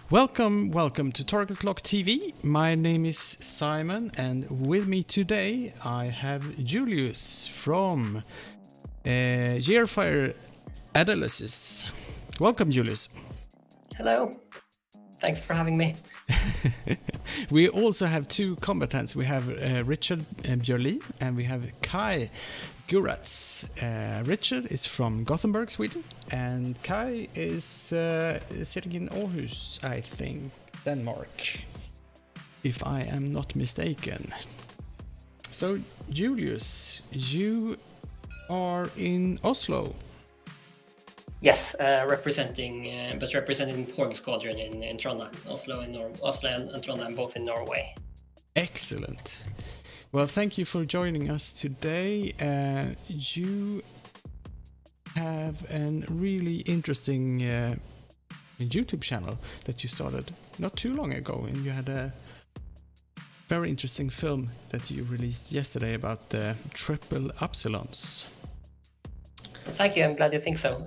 Welcome to Target Clock TV. My name is Simon, and with me today I have Julius from Yearfire Analysis. Welcome, Julius. Hello. Thanks for having me. We also have two combatants. We have Richard Björlin and we have Kai Gurasz. Richard is from Gothenburg, Sweden, and Kai is sitting in Aarhus, I think, Denmark, if I am not mistaken. So, Julius, you are in Oslo. Yes, representing Porg Squadron in Trondheim, Oslo and Trondheim, both in Norway. Excellent. Well, thank you for joining us today. You have a really interesting YouTube channel that you started not too long ago, and you had a very interesting film that you released yesterday about the triple epsilons. Thank you. I'm glad you think so.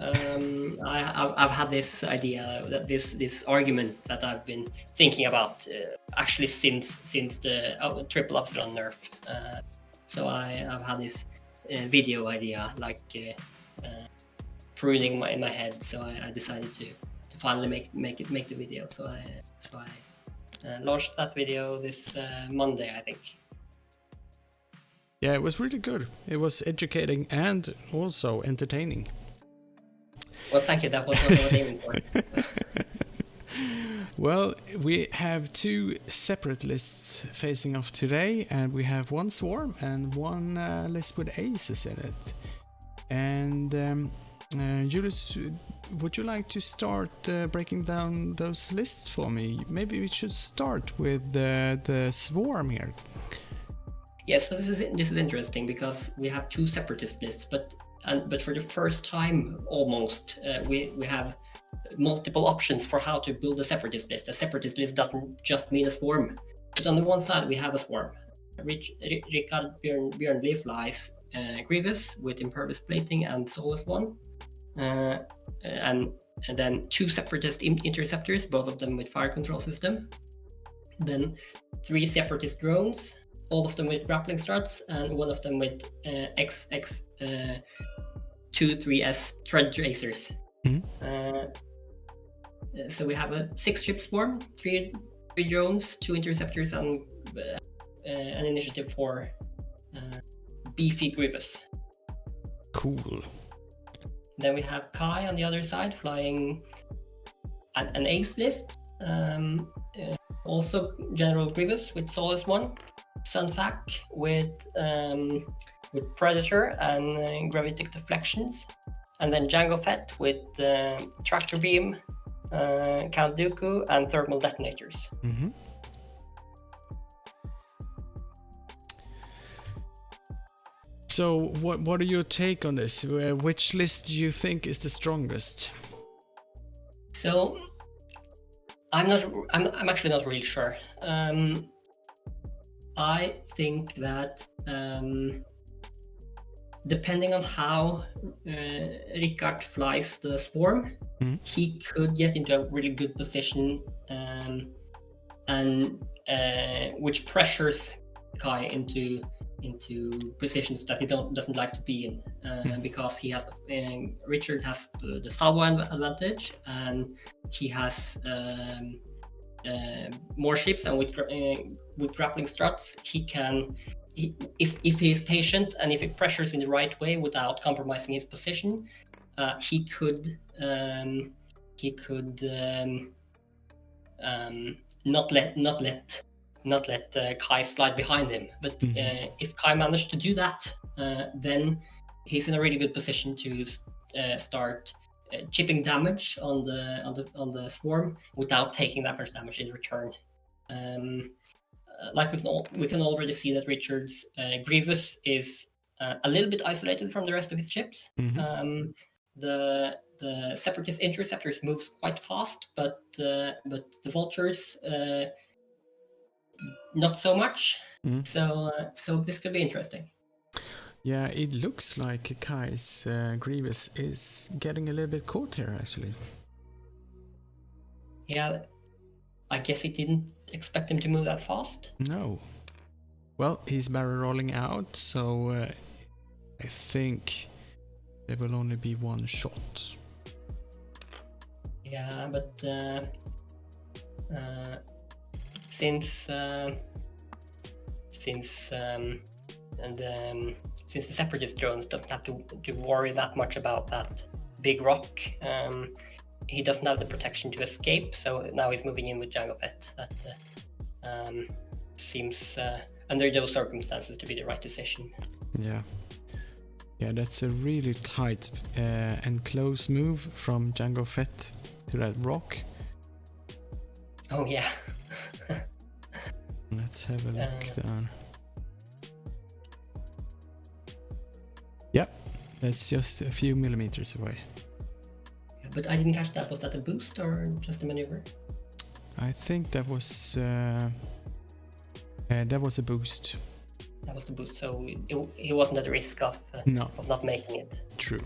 I've had this idea, that this argument that I've been thinking about actually since the triple epsilon nerf. So I've had this video idea pruning in my head. So I decided to finally make the video. So I launched that video this Monday, I think. Yeah, it was really good. It was educating and also entertaining. Well, thank you. That was what I was aiming for. Well, we have two separate lists facing off today, and we have one swarm and one list with aces in it. And Julius, would you like to start breaking down those lists for me? Maybe we should start with the swarm here. Yes, so this is interesting because we have two separatist lists, but for the first time almost we have multiple options for how to build a separatist list. A separatist list doesn't just mean a swarm, but on the one side we have a swarm. Richard Björlin flies Grievous with impervious plating and Soulless One, and then two separatist interceptors, both of them with fire control system. Then three separatist drones, all of them with grappling struts, and one of them with XX23S tread tracers. Mm-hmm. So we have a 6-ship swarm, three drones, two interceptors, and an initiative for beefy Grievous. Cool. Then we have Kai on the other side flying an ace list, also General Grievous with Soulless One, Sunfac with Predator and Gravitic Deflections, and then Jango Fett with Tractor Beam, Count Dooku, and Thermal Detonators. Mm-hmm. So, what are your take on this? Which list do you think is the strongest? So, I'm actually not really sure. I think that depending on how Richard flies the swarm, he could get into a really good position, and which pressures Kai into positions that he doesn't like to be in, because he has Richard has the salvo advantage, and he has more ships, and with grappling struts he can, if he is patient and if he pressures in the right way without compromising his position, he could not let Kai slide behind him. But if Kai managed to do that, then he's in a really good position to start chipping damage on the swarm without taking that much damage in return. Like we can already see that Richard's Grievous is a little bit isolated from the rest of his ships. Mm-hmm. The Separatist interceptors moves quite fast, but the Vultures not so much. Mm-hmm. So this could be interesting. Yeah, it looks like Kai's Grievous is getting a little bit caught here, actually. Yeah, I guess he didn't expect him to move that fast. No. Well, he's barrel rolling out, so I think there will only be one shot. Yeah, but since the separatist drones doesn't have to worry that much about that big rock, he doesn't have the protection to escape. So now he's moving in with Jango Fett. That seems under those circumstances to be the right decision. Yeah. Yeah, that's a really tight and close move from Jango Fett to that rock. Oh yeah. Let's have a look down. Yep, that's just a few millimeters away. Yeah, but I didn't catch that. Was that a boost or just a maneuver? I think that was a boost. That was the boost, so he wasn't at risk of not making it. True.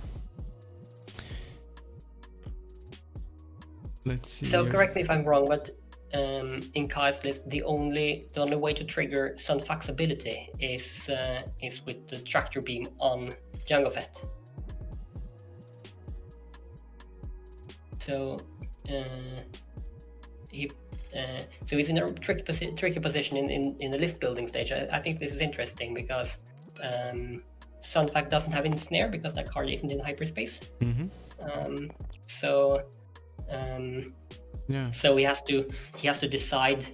Let's see. So here. correct me if I'm wrong, but in Kai's list, the only way to trigger Sunfax's ability is with the tractor beam on Jango Fett. So he's in a tricky position in the list building stage. I think this is interesting because Sunfax doesn't have Ensnare because that card isn't in hyperspace. Mm-hmm. So he has to decide.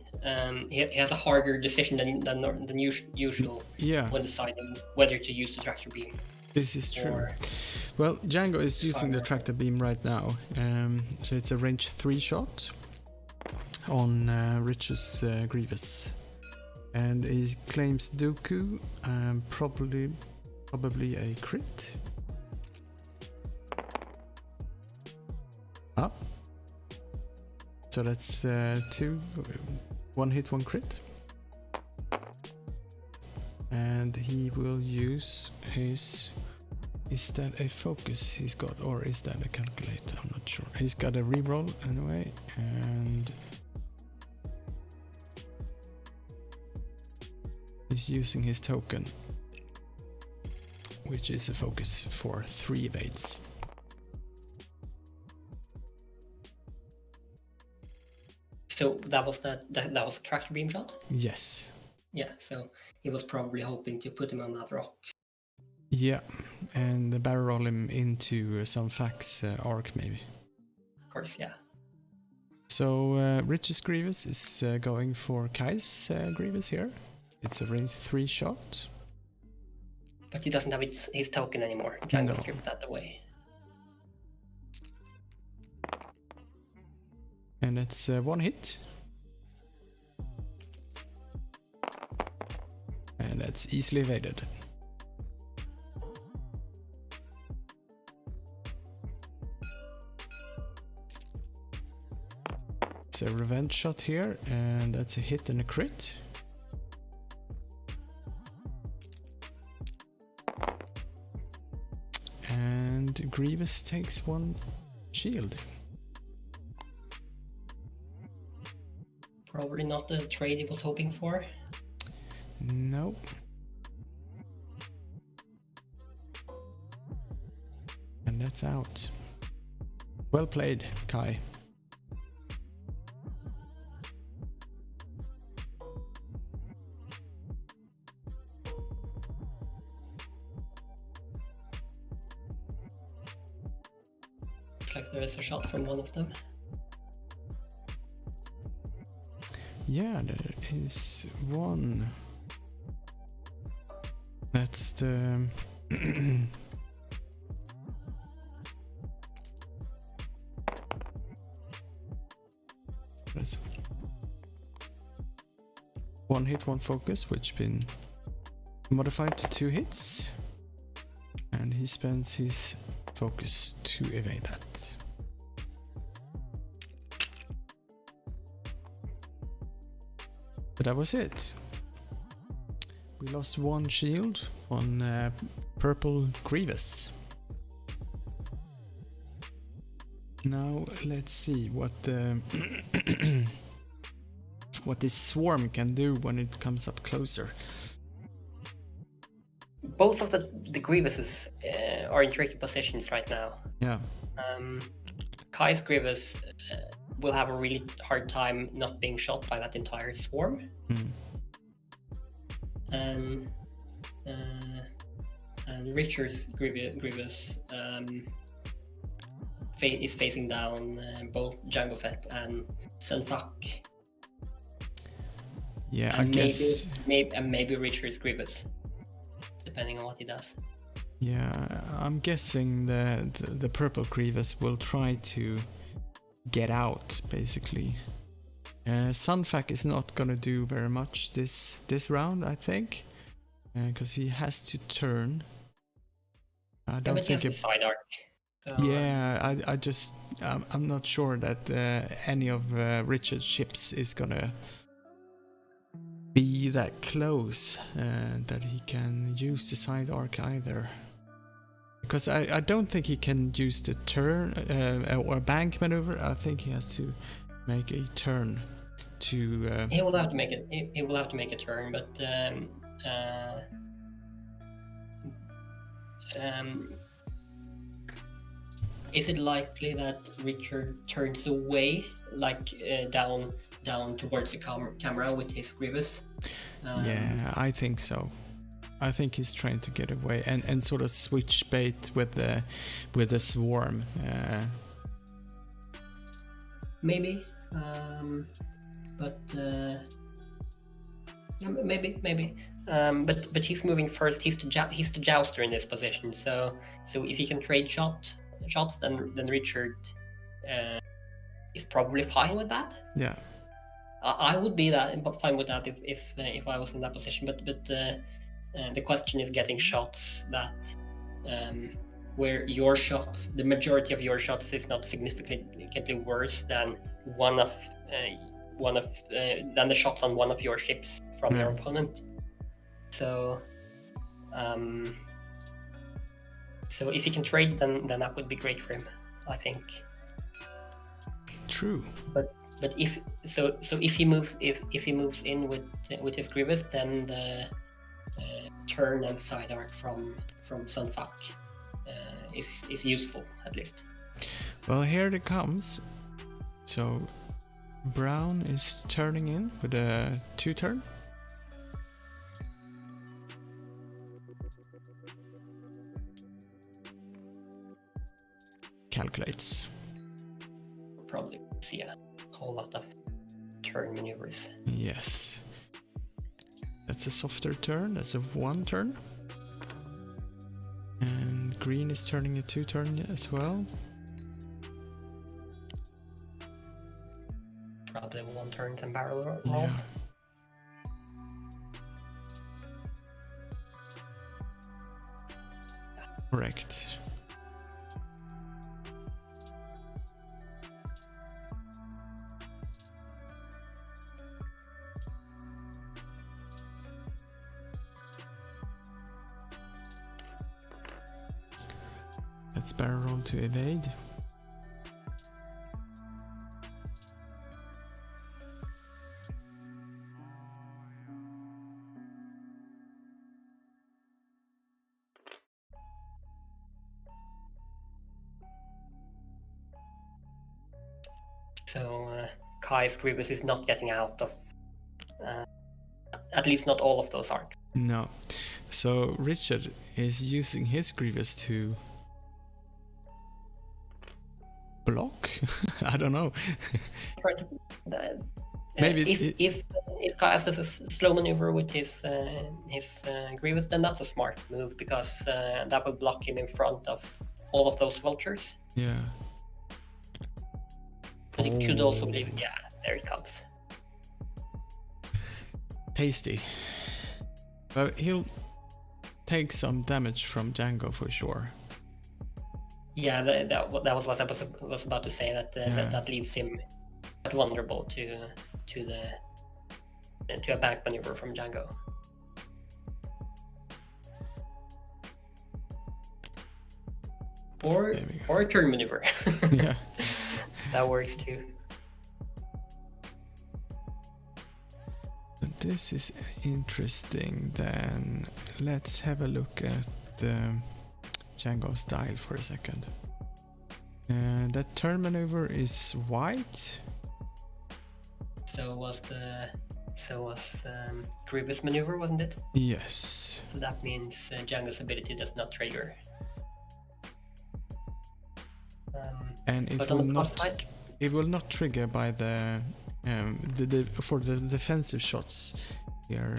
He has a harder decision than usual. Yeah. When deciding whether to use the tractor beam. This is true. Well, Jango is using the tractor beam right now, so it's a range 3 shot on Rich's Grievous, and he claims Dooku, probably a crit. Up. So that's 2, 1 hit, 1 crit. And he will use his... Is that a focus he's got, or is that a calculator? I'm not sure. He's got a reroll anyway, and... he's using his token, which is a focus for 3 evades. So that was the tractor beam shot? Yes. Yeah, so he was probably hoping to put him on that rock. Yeah, and barrel roll him into Sunfax's arc maybe. Of course, yeah. So Rich's Grievous is going for Kai's Grievous here. It's a range 3 shot. But he doesn't have his token anymore. Jango stripped that away. And it's 1 hit. And that's easily evaded. It's a revenge shot here, and that's a hit and a crit. And Grievous takes 1 shield. Probably not the trade he was hoping for. No. And that's out. Well played, Kai. Looks like there is a shot from one of them. Yeah, there is one. That's the... That's 1 hit, 1 focus, which been modified to 2 hits. And he spends his focus to evade that. But that was it. We lost 1 shield on purple Grievous. Now let's see what the what this swarm can do when it comes up closer. Both of the Grievuses are in tricky positions right now. Yeah. Kai's Grievous will have a really hard time not being shot by that entire swarm. And Richard's Grievous is facing down both Jango Fett and Sunfuck. Yeah, and I guess maybe Richard's Grievous, depending on what he does. Yeah, I'm guessing the purple Grievous will try to get out, basically. Sunfuck is not gonna do very much this round, I think, because he has to turn. I don't think he has a side arc. So, yeah, I'm not sure that any of Richard's ships is gonna be that close that he can use the side arc either. Because I don't think he can use the turn or bank maneuver. I think he has to make a turn to. He will have to make it. He will have to make a turn, but is it likely that Richard turns away, like down towards the camera with his Grievous? Yeah, I think so. I think he's trying to get away and sort of switch bait with the swarm. Maybe, but yeah, maybe. But he's moving first. He's the jouster in this position. So if he can trade shots, then Richard is probably fine with that. Yeah, I would be fine with that if I was in that position. But the question is getting shots that where your shots, the majority of your shots, is not significantly worse than than the shots on one of your ships from your opponent. So if he can trade, then that would be great for him, I think. True. But if he moves in with his Grievous, then the turn and side arc from Sunfuck is useful, at least. Well, here it comes. So Brown is turning in with a 2-turn. Calculates. Probably see a whole lot of turn maneuvers. Yes. That's a softer turn. That's a 1-turn. And green is turning a 2-turn as well. Probably 1 turn and barrel roll. Yeah. Correct. Let's barrel roll to evade. So Kai's Grievous is not getting out of, at least not all of those arcs. No. So Richard is using his Grievous to block? I don't know. Maybe if Kai has a slow maneuver with his Grievous, then that's a smart move, because that will block him in front of all of those vultures. Yeah. But it could also be, yeah, there it comes. Tasty. But he'll take some damage from Jango for sure. Yeah, that was what I was about to say. That leaves him quite vulnerable to a back maneuver from Jango. Or a turn maneuver. Yeah. That works too. this is interesting. Then let's have a look at the Django style for a second. That turn maneuver is white. So was Grievous maneuver, wasn't it? Yes. So that means Django's ability does not trigger. And it will not trigger by the for the defensive shots here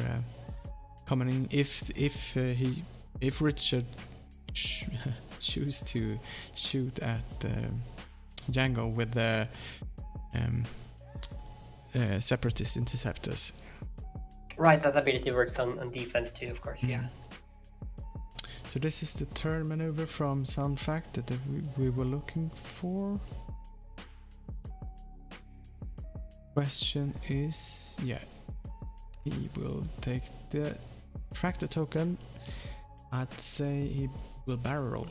coming in if Richard choose to shoot at Django with the separatist interceptors. Right, that ability works on defense too, of course. Yeah. So this is the turn maneuver from Sound Fact that we were looking for. Question is, yeah, he will take the tractor token. I'd say he will barrel roll.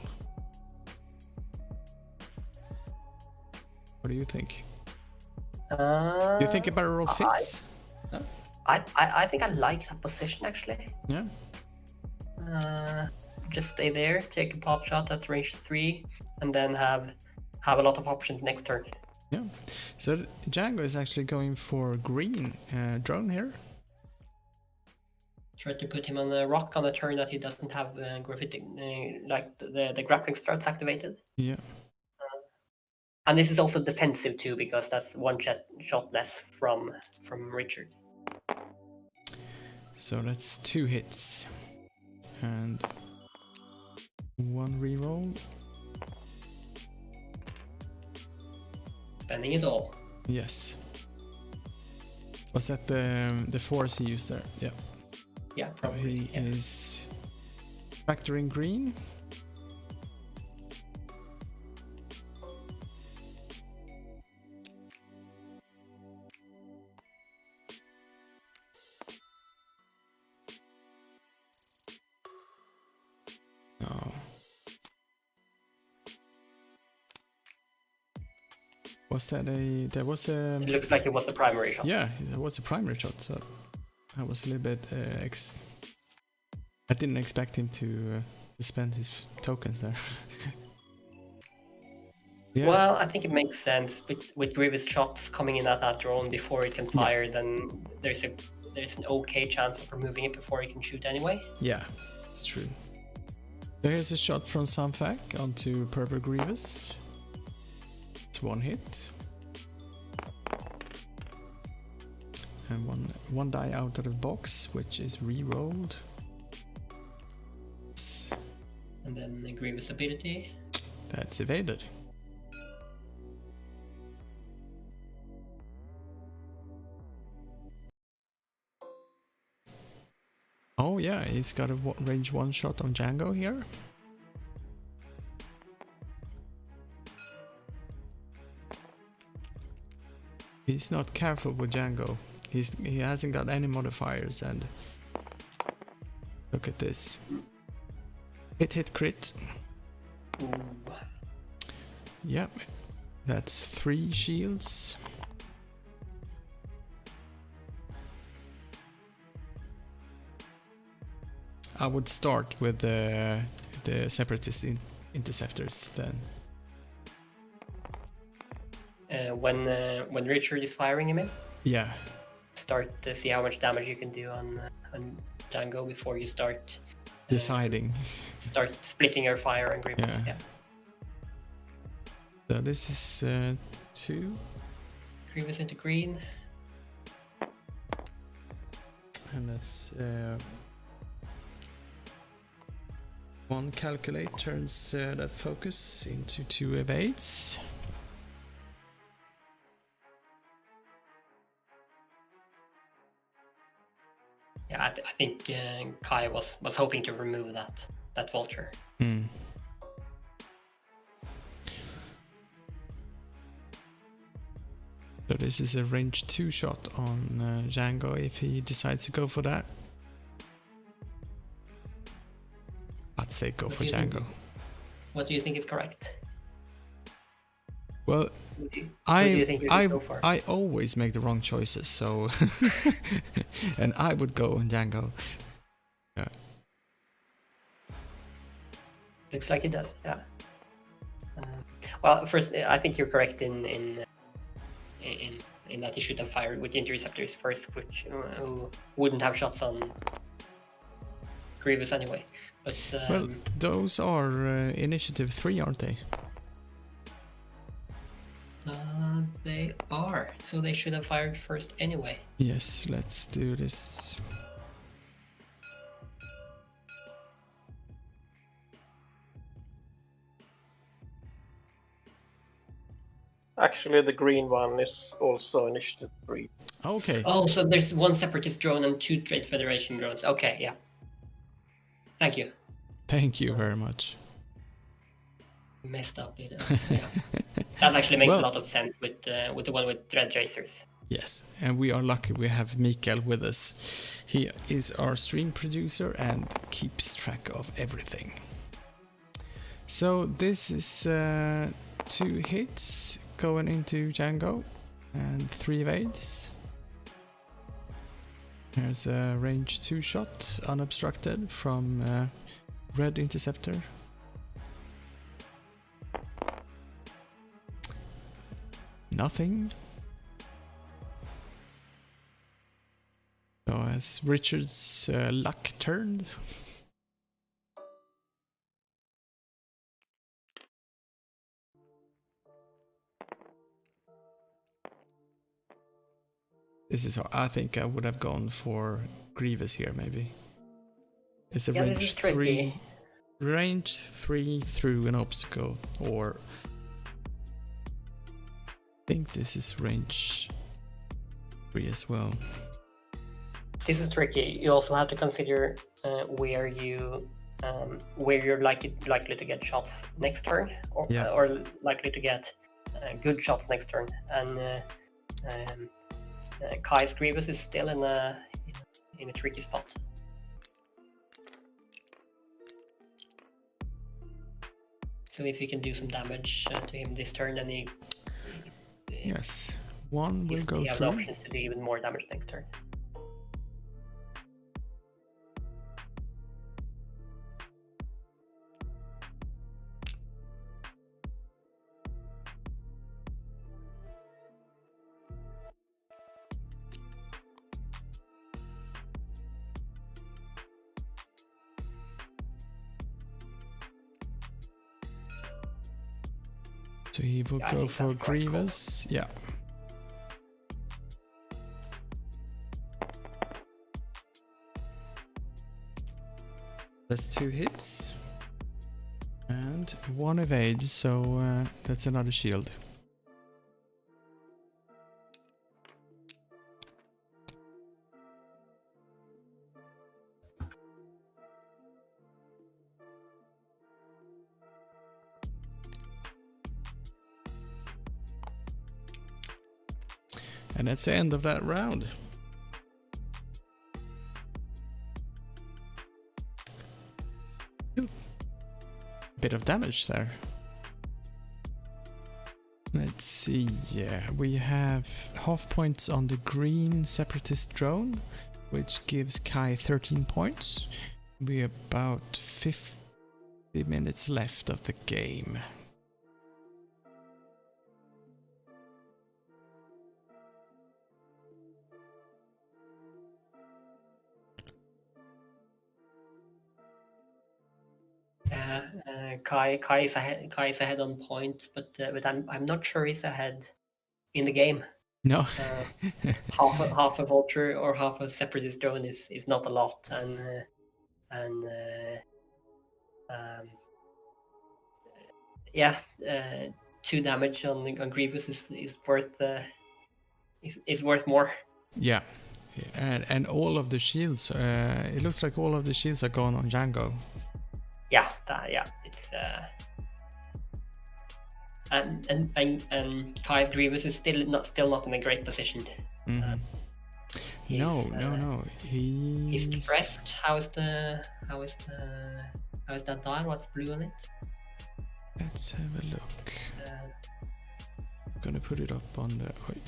What do you think? You think a barrel roll fits? I think I like that position actually. Yeah. Just stay there, take a pop shot at range 3, and then have a lot of options next turn. Yeah. So Django is actually going for green drone here. Try to put him on a rock on a turn that he doesn't have graffiti, like the grappling struts activated. Yeah. And this is also defensive too, because that's one shot less from Richard. So that's 2 hits. And 1 reroll. Spending it all. Yes. Was that the force he used there? Yeah. Yeah, probably. He is factoring green. No. Was that a? There was a. It looks like it was a primary shot. Yeah, there was a primary shot. So I was a little bit. I didn't expect him to spend his tokens there. Yeah. Well, I think it makes sense with Grievous shots coming in at that drone before it can fire. Then there's an okay chance of removing it before it can shoot anyway. Yeah, it's true. There is a shot from Samfak onto Purple Grievous. It's 1 hit. And one die out of the box, which is re-rolled. And then the Grievous ability. That's evaded. Oh yeah, he's got a range 1 shot on Django here. He's not careful with Django. He hasn't got any modifiers, and look at this. Hit crit. Ooh. Yep. That's 3 shields. I would start with the separatist interceptors then. When Richard is firing him in? Yeah. Start to see how much damage you can do on Django before you start Deciding. Start splitting your fire and Grievous. Yeah. So this is 2. Grievous into green. And that's 1 calculate turns that focus into 2 evades. Yeah, I think Kai was hoping to remove that vulture. So this is a range 2 shot on Django if he decides to go for that. I'd say go for Django. What do you think is correct? Well, What do you think you should go for? I always make the wrong choices, so and I would go on Django. Yeah. Looks like it does. Yeah. Well, first, I think you're correct in that he should have fired with interceptors first, which wouldn't have shots on Grievous anyway. But Well, those are initiative 3, aren't they? they are, so they should have fired first anyway. Yes, let's do this. Actually, the green one is also initiative 3. Okay. Oh, so there's one Separatist drone and 2 Trade Federation drones. Okay, yeah. Thank you. Thank you very much. Messed up it. Yeah. That actually makes Well- a lot of sense with the one with Dread Racers. Yes, and we are lucky we have Mikael with us. He is our stream producer and keeps track of everything. So this is 2 hits going into Django and 3 evades. There's a range 2 shot unobstructed from Red Interceptor. Nothing. So as Richard's luck turned. This is how I think I would have gone for Grievous here, maybe. It's a Yeah, this range is tricky. 3. Range 3 through an obstacle, or I think this is range 3 as well. This is tricky. You also have to consider where you're likely to get shots next turn, or likely to get good shots next turn. And Kai's Grievous is still in a tricky spot. So if you can do some damage to him this turn, then Yes, 1 will go he has through. options to do even more damage next turn. So he will Yeah, I go think for that's quite cool. Grievous. Yeah. That's 2 hits. And 1 evade, so that's another shield. And that's the end of that round. Bit of damage there. Let's see, yeah, we have half points on the green separatist drone, which gives Kai 13 points. We're about 50 minutes left of the game. Kai is ahead on points, but I'm not sure he's ahead in the game. No. Half a vulture or half a separatist drone is not a lot, and yeah, 2 damage on Grievous is worth more. Yeah. And all of the shields, it looks like all of the shields are gone on Django. Yeah, it's and Kai's Grievous is still not in a great position. Mhm. No. He's depressed. How is that dial? What's blue on it? Let's have a look. Gonna put it up on the. Wait,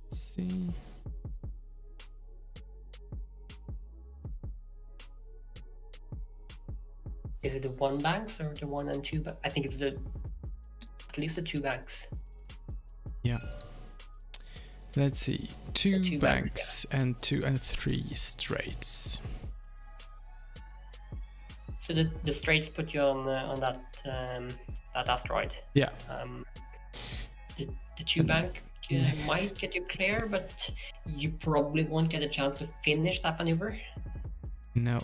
let's see. Is it the 1 banks or the 1 and 2 banks? I think it's at least the 2 banks. Yeah. Let's see. Two banks and 2 and 3 straights. So the straights put you on that asteroid. Yeah. The 2 bank might get you clear, but you probably won't get a chance to finish that maneuver. No.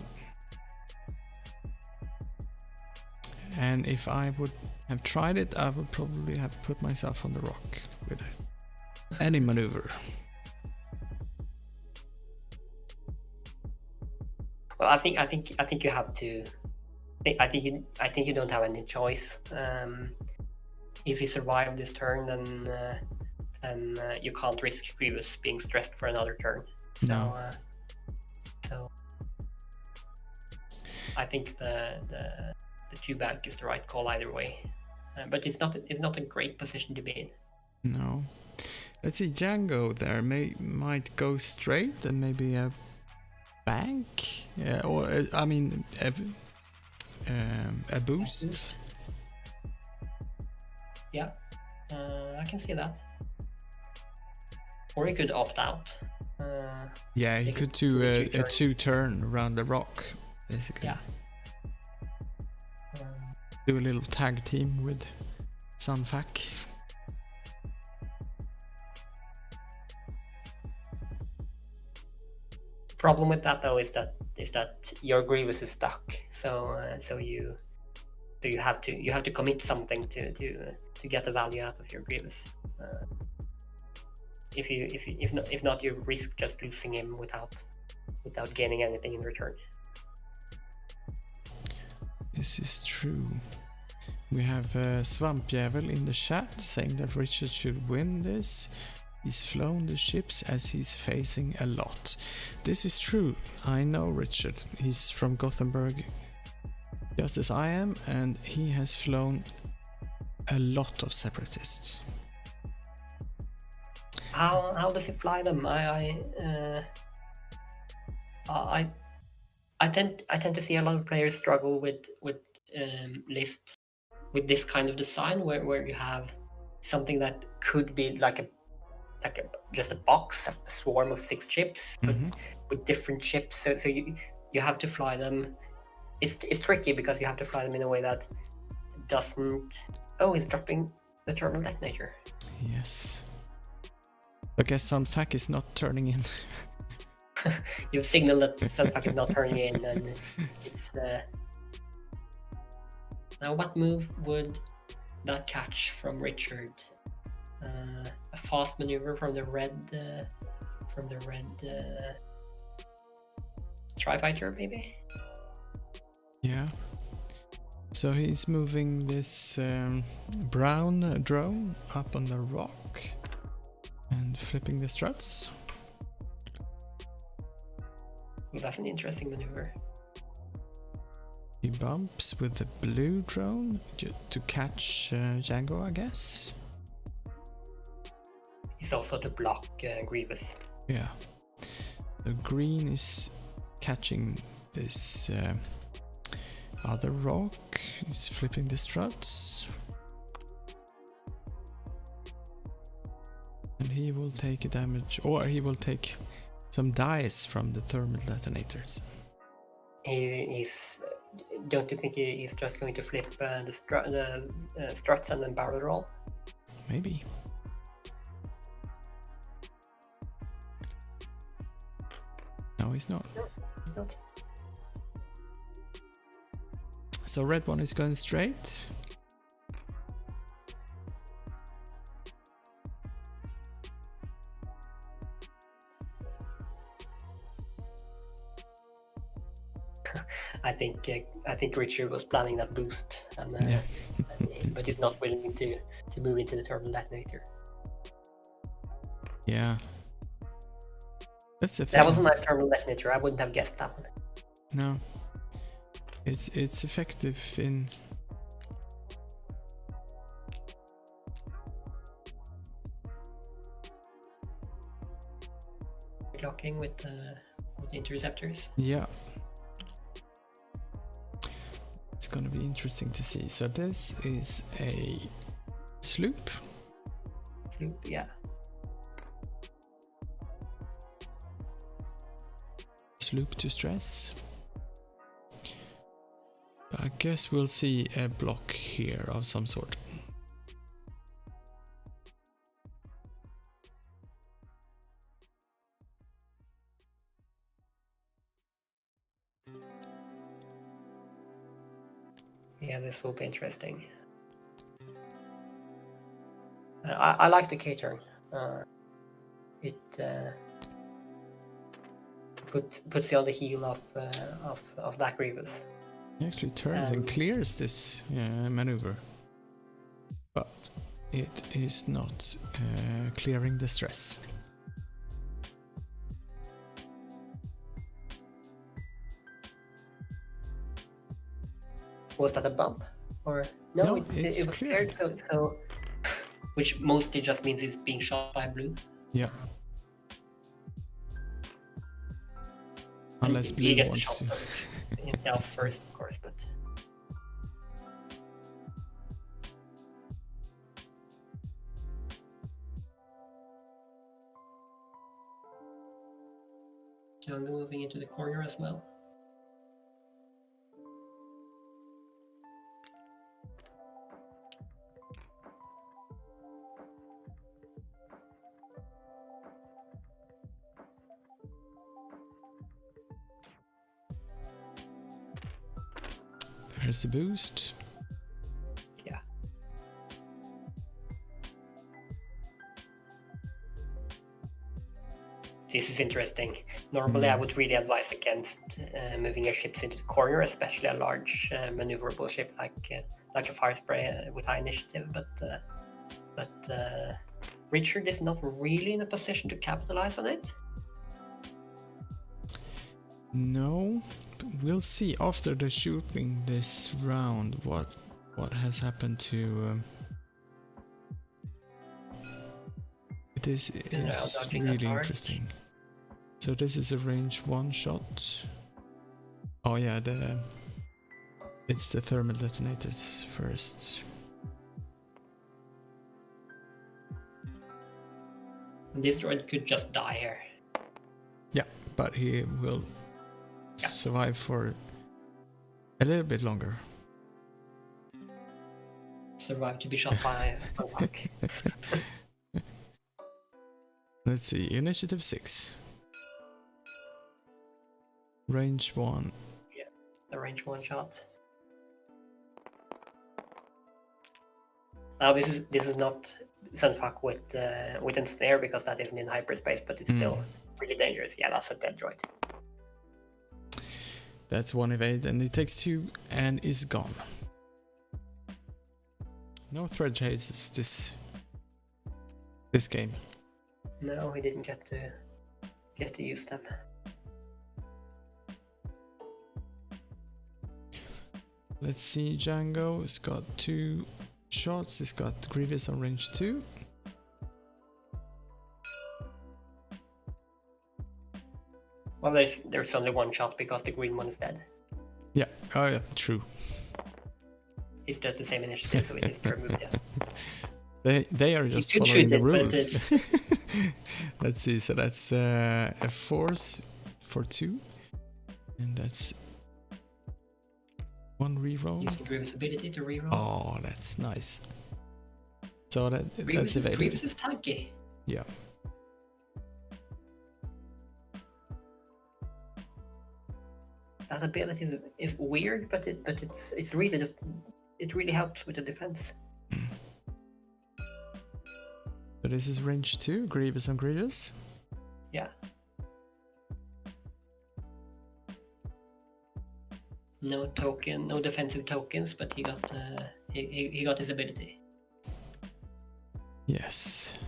And if I would have tried it, I would probably have put myself on the rock with any maneuver. Well, I think you have to. I think you don't have any choice. If you survive this turn, then you can't risk Grievous being stressed for another turn. No. So I think the 2 bank is the right call either way, but it's not a great position to be in. No. Let's see. Django there might go straight and maybe a bank, or I mean a boost. Yeah, I can see that. Or he could opt out. Yeah, he could do a 2-turn around the rock, basically. Yeah. Do a little tag team with Sunfac. Problem with that though is that your Grievous is stuck. So you have to commit something to get the value out of your Grievous. If not, you risk just losing him without gaining anything in return. This is true. We have Svampjävel in the chat saying that Richard should win this. He's flown the ships as he's facing a lot. This is true. I know Richard. He's from Gothenburg, just as I am, and he has flown a lot of separatists. How does he fly them? I tend to see a lot of players struggle with lists with this kind of design where you have something that could be like just a box, a swarm of 6 chips, but with different chips. So you have to fly them. It's tricky because you have to fly them in a way that doesn't. Oh, he's dropping the terminal detonator. Yes. I guess Sunfac is not turning in. You've signaled that Sunfac is not turning in, and it's. Now, what move would that catch from Richard? A fast maneuver from the red Tri-Fighter, maybe? Yeah. So he's moving this brown drone up on the rock and flipping the struts. That's an interesting maneuver. He bumps with the blue drone to catch Django, I guess. It's also to block Grievous. Yeah. The green is catching this other rock. He's flipping the struts. And he will take a damage, or he will take some dice from the thermal detonators. He's. Don't you think he's just going to flip the struts and then barrel roll? Maybe. No, he's not. No, he's not. So red one is going straight. I think Richard was planning that boost, and but he's not willing to move into the terminal detonator. Yeah. That's the thing. That was a nice terminal detonator. I wouldn't have guessed that one. No. It's effective in. blocking with interceptors. Yeah. It's gonna be interesting to see. So this is a sloop. Yeah. Sloop to stress. I guess we'll see a block here of some sort. Yeah, this will be interesting. I like the K-turn. It puts you on the heel of that Grievous. He actually turns and clears this maneuver, but it is not clearing the stress. Was that a bump? Or no, it was cleared. cleared, so which mostly just means it's being shot by blue. Yeah. Unless He blue gets wants to. himself first, of course, but Jungle moving into the corner as well. There's the boost. Yeah. This is interesting. Normally, I would really advise against moving your ships into the corner, especially a large maneuverable ship like a fire spray with high initiative. But Richard is not really in a position to capitalize on it. No, we'll see after the shooting this round what has happened to. This is really interesting. So this is a range 1 shot. Oh yeah, it's the thermal detonators first. This droid could just die here. Yeah, but he will survive for a little bit longer. Survive to be shot by a buck. Let's see, initiative 6. Range 1. Yeah, the range 1 shot. Now this is not Sunfuck with ensnare because that isn't in hyperspace, but it's still really dangerous. Yeah, that's a dead droid. That's 1 evade, and it takes 2 and is gone. No thread chases this game. No, he didn't get to use them. Let's see, Django has got 2 shots. He's got Grievous on range 2. Well, there's only 1 shot because the green one is dead. Yeah, oh yeah, true. It's just the same initiative, so it is removed. Yeah. They are just following the rules. Let's see, so that's a force for 2, and that's 1 reroll. Using Grievous' ability to reroll. Oh, that's nice. So that's Grievous available. is tanky. Yeah. That ability is weird, but it's really it really helps with the defense. So this is range 2, Grievous on Grievous. Yeah. No token, no defensive tokens, but he got he got his ability. Yes.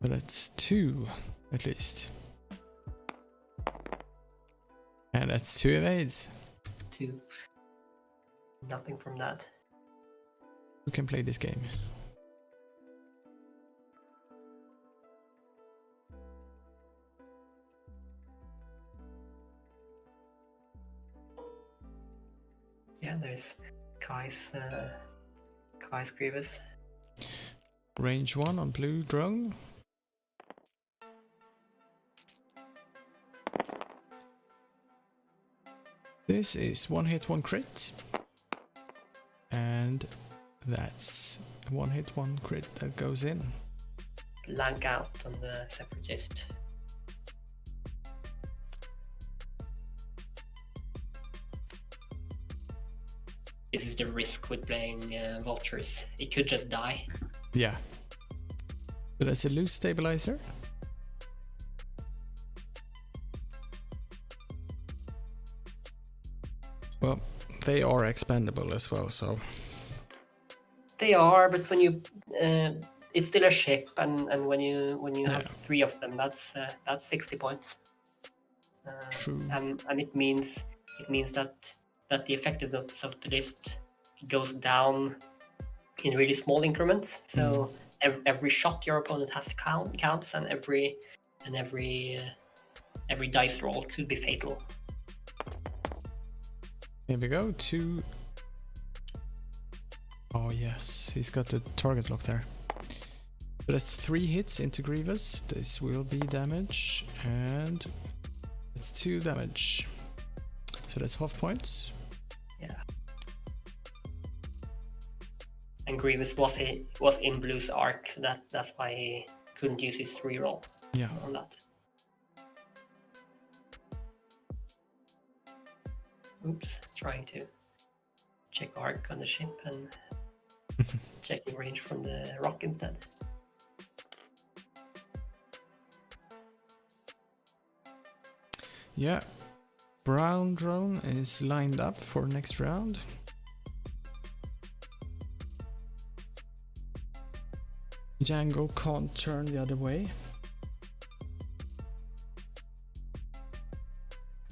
So that's 2 at least. And that's 2 evades. 2. Nothing from that. Who can play this game? there's Kai's Grievous. Range 1 on blue drone. This is 1 hit, 1 crit. And that's 1 hit, 1 crit that goes in. Blank out on the Separatist. This is the risk with playing Vultures. It could just die. Yeah. But that's a loose stabilizer. Well, they are expendable as well, so... They are, but when you... it's still a ship, and when you have 3 of them, that's 60 points. True. And it means that the effectiveness of the list goes down in really small increments. So every shot your opponent has counts, and every dice roll could be fatal. Here we go, 2. Oh yes, he's got the target lock there. So that's 3 hits into Grievous. This will be damage, and it's 2 damage. So that's half points. Yeah. And Grievous was in Blue's arc, so that's why he couldn't use his reroll on that. Oops, trying to check arc on the ship and checking range from the rock instead. Yeah. Brown drone is lined up for next round. Django can't turn the other way.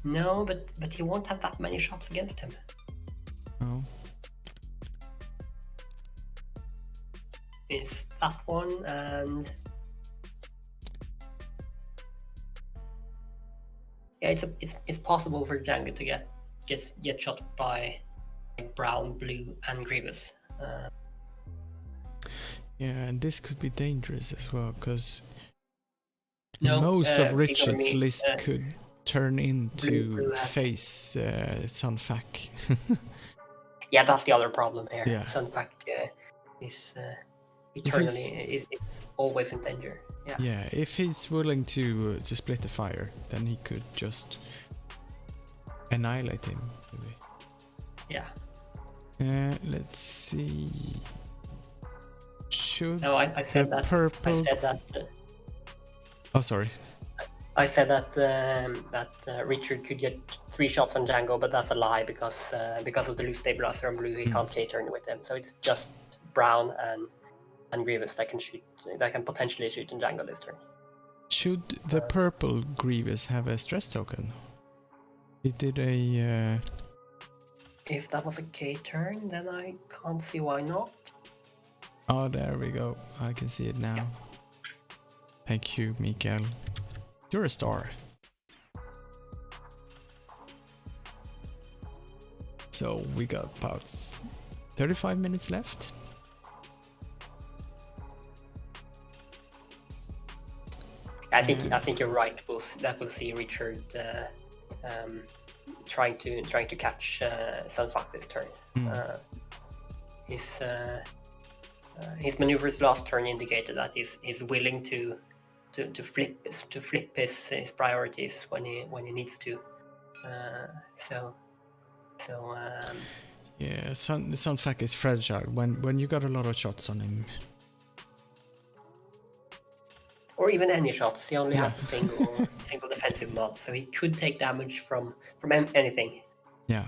No, but he won't have that many shots against him. Oh. Is that one, and yeah, it's possible for Django to get shot by Brown, Blue, and Grievous. Yeah, and this could be dangerous as well, because No, most of ignore Richard's me. list could turn into Blue has- face Sunfac. Yeah, that's the other problem here. Yeah. Sunpack is eternally is always in danger. Yeah. Yeah, if he's willing to split the fire, then he could just annihilate him. Maybe. Yeah. Let's see. Should No, I said the that. purple? I said that. Oh, sorry. I said that Richard could get 3 shots on Django, but that's a lie because of the loose stabilizer on Blue, he can't K-turn with them. So it's just Brown and Grievous that can potentially shoot in Django this turn. Should the purple Grievous have a stress token? He did a. If that was a K-turn, then I can't see why not. Oh, there we go. I can see it now. Yeah. Thank you, Mikael. You're a star. So we got about 35 minutes left. I think you're right. We'll see Richard trying to catch Sunfuck this turn. His maneuvers last turn indicated that he's willing to flip his priorities when he needs to. Yeah, Sunfac is fragile when you got a lot of shots on him. Or even any shots. He only has a single defensive mod, so he could take damage from anything. Yeah.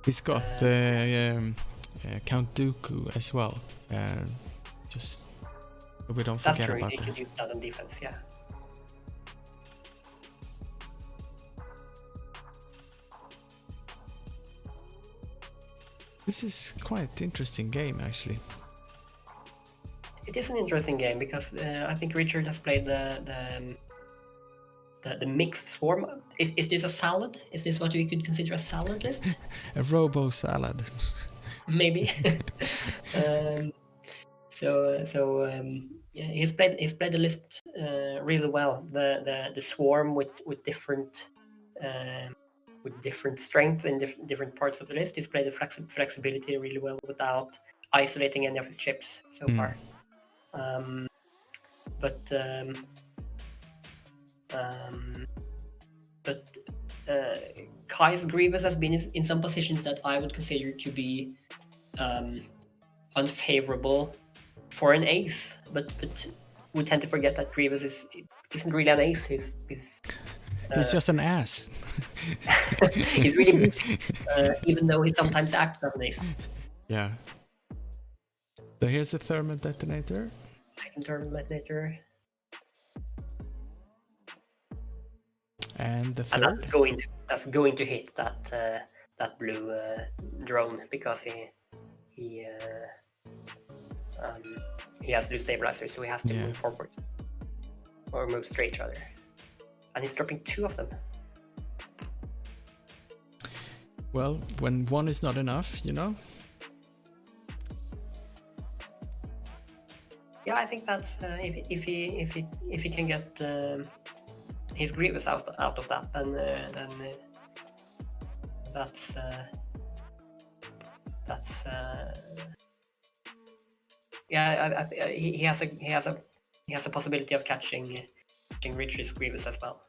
He's got Count Dooku as well. Just so we don't forget about that. He could use that on defense, yeah. This is quite an interesting game, actually. It is an interesting game because I think Richard has played the the mixed swarm. Is this a salad? Is this what we could consider a salad list? A robo salad. Maybe. Yeah, he's played the list really well. The swarm with different strength in different parts of the list. He's played the flexibility really well without isolating any of his chips so far. But Kai's Grievous has been in some positions that I would consider to be unfavorable for an ace, but we tend to forget that Grievous isn't really an ace. He's just an ass. He's really even though he sometimes acts as an ace. Yeah. So here's the thermal detonator. Second thermal detonator. And the third. And that's going to hit that blue drone because he has to do stabilizer, so he has to move forward or move straight rather. And he's dropping 2 of them. Well, when one is not enough, you know. Yeah, I think that's if he can get his Grievous out of that, then that's yeah. He has a possibility of catching Rich's Grievous as well.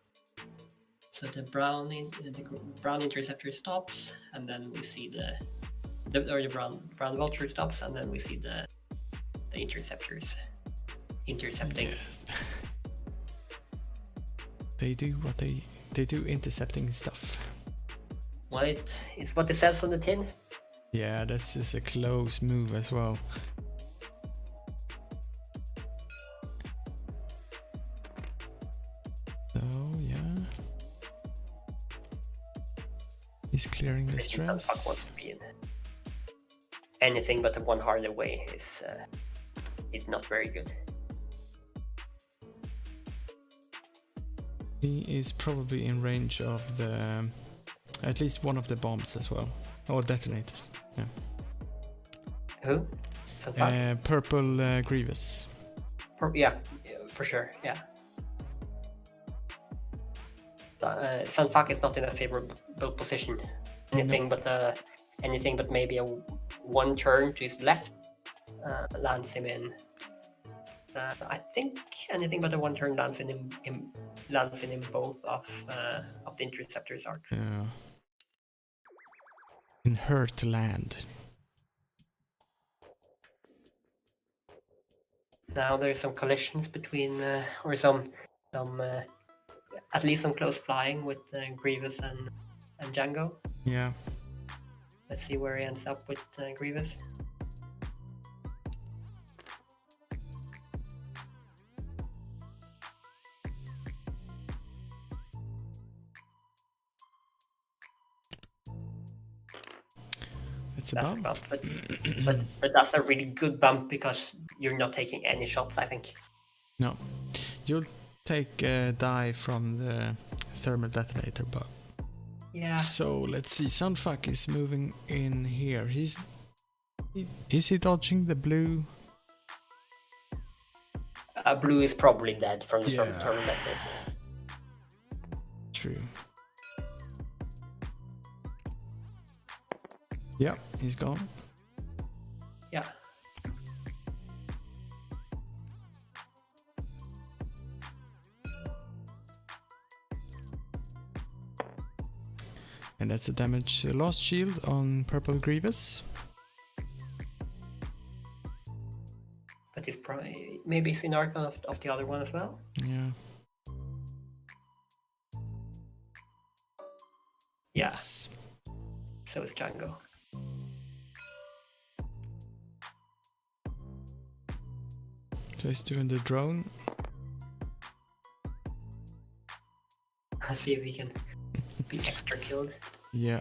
So the brown interceptor stops, and then we see the brown vulture stops, and then we see the interceptors intercepting. Yes. They do what they do, intercepting stuff. Well, it's what it says on the tin. Yeah, that's just a close move as well. So yeah, he's clearing the stress. Wants to be in. Anything but the one harder way is not very good. He is probably in range of at least one of the bombs as well, or detonators. Yeah. Who? Purple Grievous. Yeah, for sure. Yeah. Sunfuck is not in a favorable position. Anything but maybe a one turn to his left lands him in. I think anything but a one turn lands in both of the interceptors arcs. Yeah. In Hertz land. Now there's some collisions between, or some at least some close flying with Grievous and Django. Yeah. Let's see where he ends up with Grievous. It's a bump. But that's a really good bump because you're not taking any shots, I think. No. You'll take a die from the thermal detonator, but... Yeah. So, let's see. Sunfuck is moving in here. Is he dodging the blue? Blue is probably dead from the thermal detonator. True. Yeah, he's gone. Yeah. And that's a damage lost shield on Purple Grievous. But he's probably maybe it's in Archon of the other one as well. Yeah. Yes. So is Django. So he's doing the drone. Let's see if he can be extra killed. Yeah.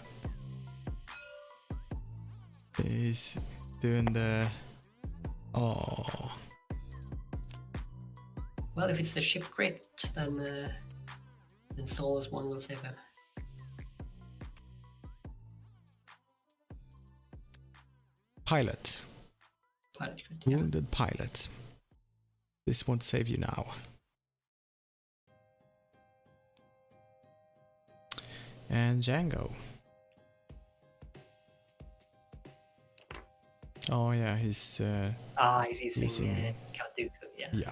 He's doing the... Oh. Well, if it's the ship crit, then Then Solus 1 will save him. Pilot. Pilot crit, yeah. Wounded pilot. This won't save you now. And Django. Oh yeah, he's using Kaduku, yeah. Yeah.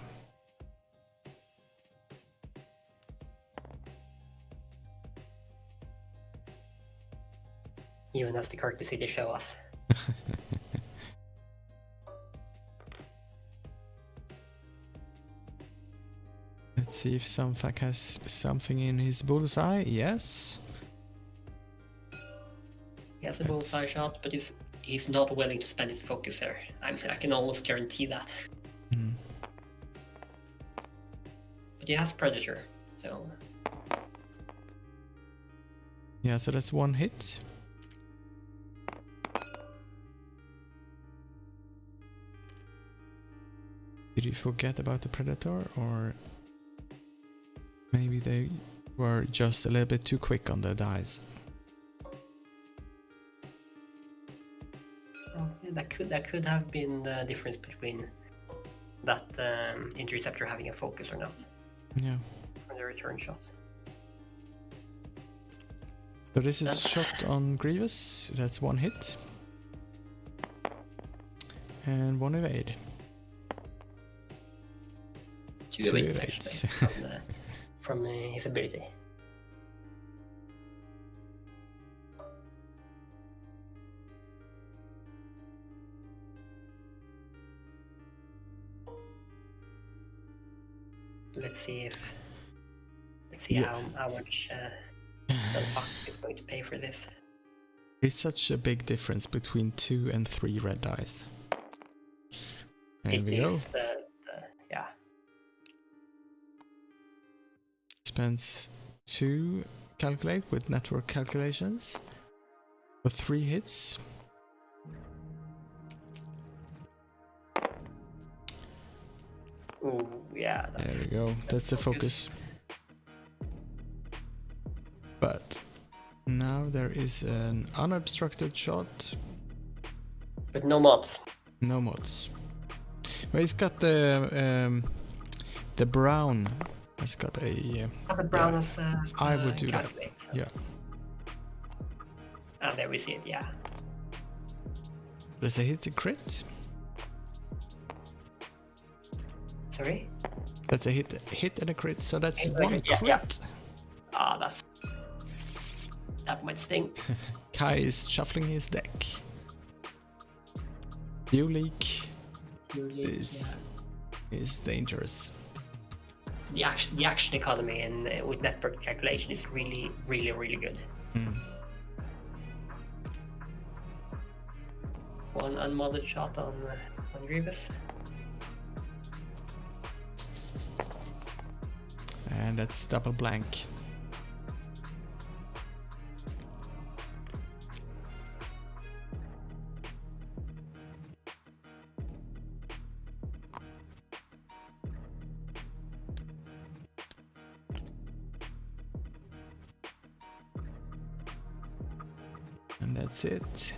Even has the courtesy to show us. Let's see if Sunfuck has something in his bullseye. Yes. He has a bullseye shot, but he's not willing to spend his focus there. I can almost guarantee that. Mm. But he has Predator, so... Yeah, so that's one hit. Did you forget about the Predator, or maybe they were just a little bit too quick on the dice? Oh, yeah, that could have been the difference between that interceptor having a focus or not. Yeah. For the return shot. So this is shot on Grievous. That's one hit. And one evade. Two evades actually, from his ability. Let's see how much Sunfuck is going to pay for this. It's such a big difference between 2 and 3 red dice. There we go. Yeah. Spends 2 calculate with network calculations for 3 hits. Ooh, yeah. There we go. That's the focus. But now there is an unobstructed shot. But no mods. No mods. Well, he's got the brown. Has got a. The brown has. I would do that. So. Yeah. And there we see it. Yeah. Does a hit a crit? Sorry. That's a hit and a crit. So that's It's one like crit. Yeah. That might sting. Kai is shuffling his deck. View leak is dangerous. The action economy and with network calculation is really, really, really good. Mm. One unmodded shot on Grievous. And that's double blank. And that's it.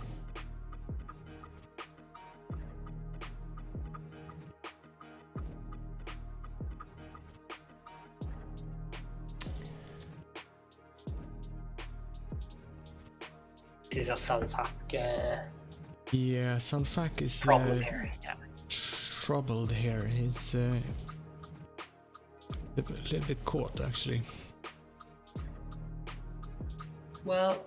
This is a Sunfuck Yeah, Sunfuck is problem here. Yeah. troubled here. He's a little bit caught, actually. Well,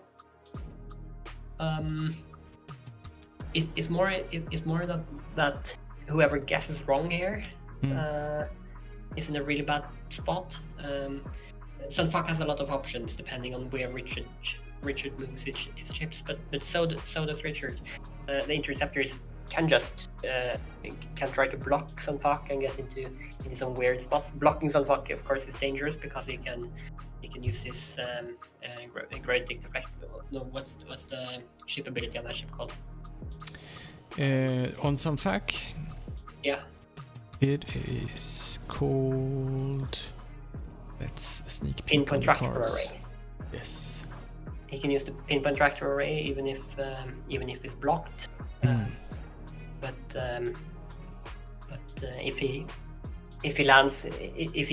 it's more that whoever guesses wrong here is in a really bad spot. Sunfuck has a lot of options depending on where Richard moves his chips, but so does Richard. The interceptors can just can try to block Sunfuck and get into some weird spots. Blocking Sunfuck, of course, is dangerous because he can use his great deflect. No, what's the ship ability on that ship called? On Sunfuck, Yeah. it is called Let's sneak peek Pinpoint on the tractor cards. array. Yes. He can use the pinpoint tractor array even if it's blocked. But if he lands, if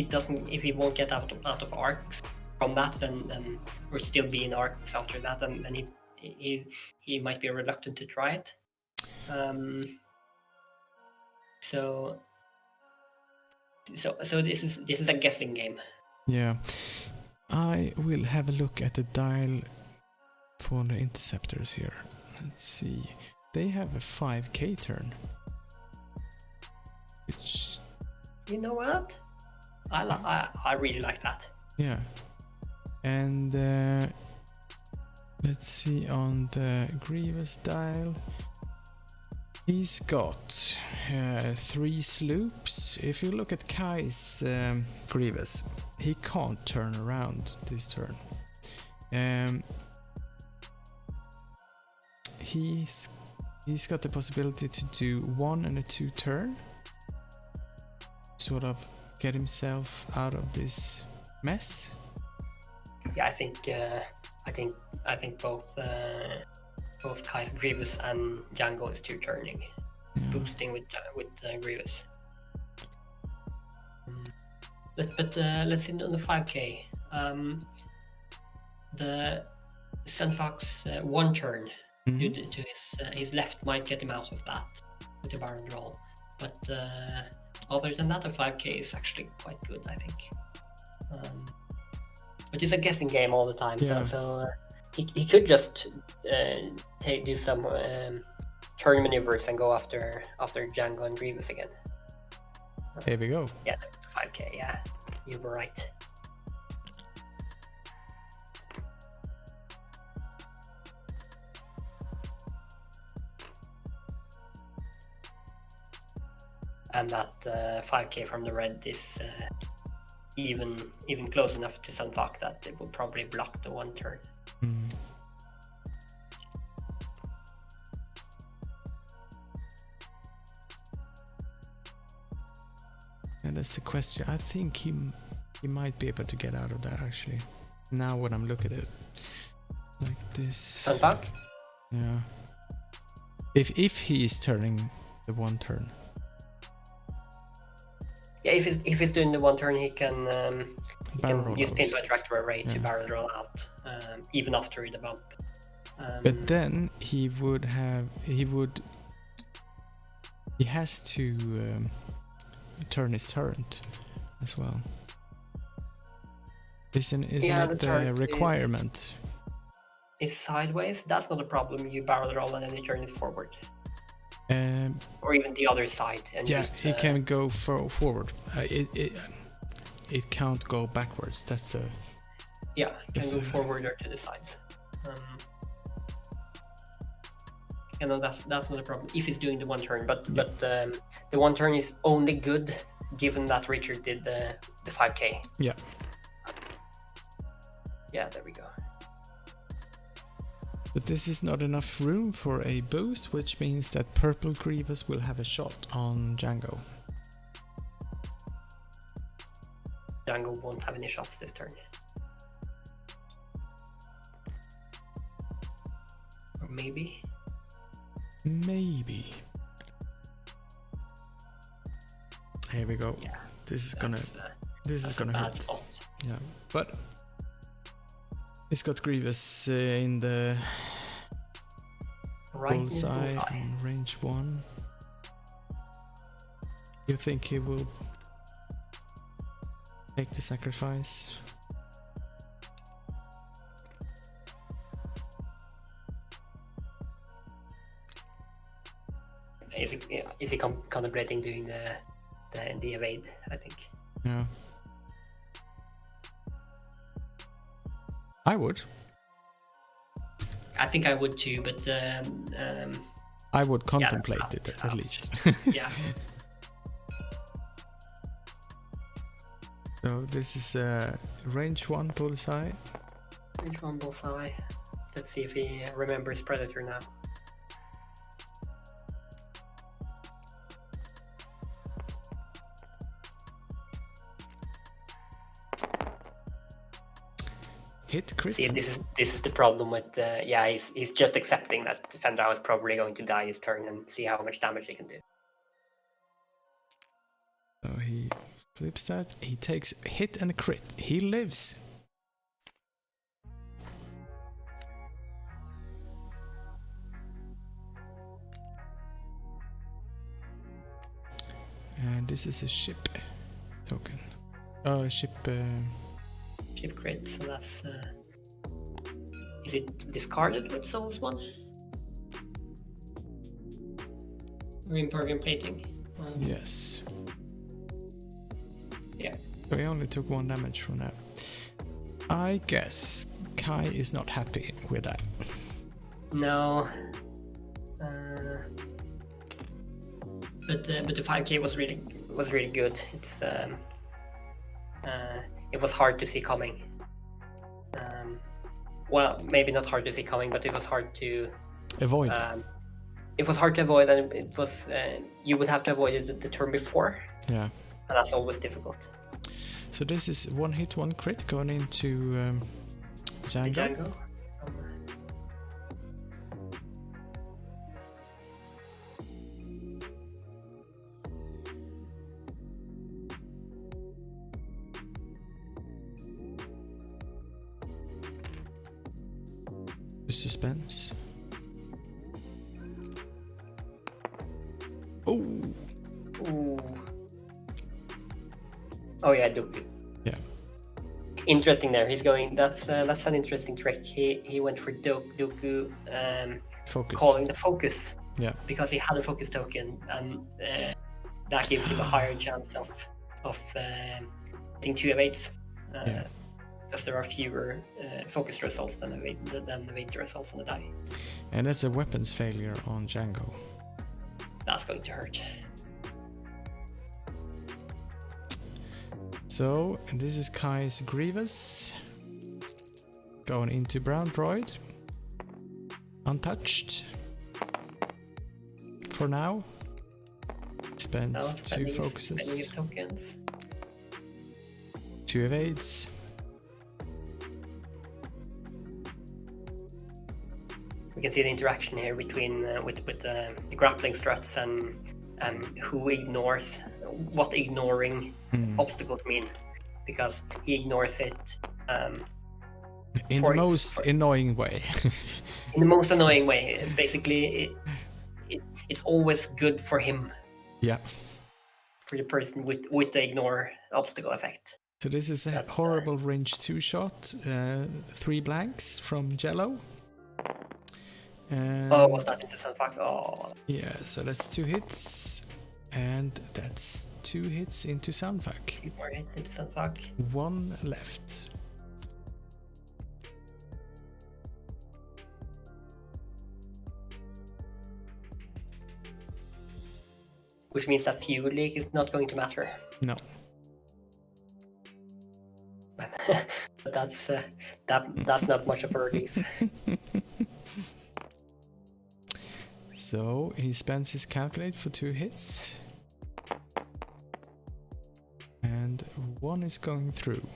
he won't get out of arcs from that, then we'll still be in arcs after that, and then he might be reluctant to try it. So this is a guessing game. Yeah. I will have a look at the dial for the interceptors here. Let's see. They have a 5k turn. Which... You know what? I really like that. Yeah. And let's see on the Grievous dial. He's got 3 sloops. If you look at Kai's Grievous, he can't turn around this turn. He's got the possibility to do 1 and a 2 turn. Sort of get himself out of this mess. Yeah, I think both Kai's Grievous and Django is 2 turning, boosting with Grievous. Let's hit on the 5k. The Sunfox 1 turn due to his left might get him out of that with the barrel roll, but other than that, the 5k is actually quite good, I think. But it's a guessing game all the time, so he could just do some turn maneuvers and go after Django and Grievous again. Here we go. Yeah, 5k. Yeah, you were right. And that 5k from the red is even close enough to Sunfuck that it will probably block the 1 turn. And that's the question. I think he might be able to get out of that actually. Now when I'm looking at it like this. Sunfuck? Yeah. If he is turning the 1 turn. Yeah, if he's doing the 1 turn, he can use Pinpoint Tractor Array to barrel roll out, even after the bump. But then he has to turn his turret as well. Isn't it the requirement? Is sideways. That's not a problem. You barrel roll and then you turn it forward. Or even the other side. And it can go forward. It can't go backwards. That's a... Yeah, it can go forward or to the sides. That's not a problem if he's doing the 1 turn. But the 1 turn is only good given that Richard did the 5k. Yeah. Yeah, there we go. But this is not enough room for a boost, which means that Purple Grievous will have a shot on Django. Django won't have any shots this turn. Or maybe? Maybe. Here we go. Yeah, this is gonna hurt. Spot. Yeah, but it's got Grievous in the bullseye on range 1. You think he will take the sacrifice? Is he contemplating doing the evade? I think. Yeah. I would. I think I would too, but I would contemplate it at least. Yeah. So this is range 1 bullseye. Range 1 bullseye. Let's see if he remembers Predator now. Hit crit. See, this is the problem with he's just accepting that Fenrir is probably going to die his turn and see how much damage he can do. So he flips that. He takes hit and a crit. He lives. And this is a ship token. Ship. Ship crit. So that's. Is it discarded with Souls 1? Or Impervium Plating? Yes. Yeah. So he only took 1 damage from that. I guess Kai is not happy with that. No. But the 5k was really good. It's it was hard to see coming. Well, maybe not hard to see coming, but it was hard to avoid. It was hard to avoid, and it was you would have to avoid it the turn before. Yeah. And that's always difficult. So this is 1 hit, 1 crit going into Django. Django. Suspense. Oh. Ooh. Oh yeah, Dooku. Yeah. Interesting there. He's going. That's an interesting trick. He went for Dooku. Focus. Calling the focus. Yeah. Because he had a focus token, and that gives him a higher chance of getting 2 evades. Yeah. Because there are fewer focus results than evade results on the die. And that's a weapons failure on Django. That's going to hurt. So this is Kai's Grievous. Going into Brown Droid. Untouched. For now. Spends 2 focuses. Spending his tokens. 2 evades. We can see the interaction here between with the grappling struts and who ignores what ignoring obstacles mean, because he ignores it in the most annoying way. In the most annoying way. Basically, it's always good for him. Yeah. For the person with the ignore obstacle effect. So this is a horrible range 2 shot, 3 blanks from Jello. Was that into some fact? Oh. Yeah, so that's 2 hits, and that's 2 hits into Soundpack. 2 more hits into Soundpack. 1 left. Which means that fuel leak is not going to matter. No. But that's not much of a relief. So he spends his calculate for 2 hits. And 1 is going through.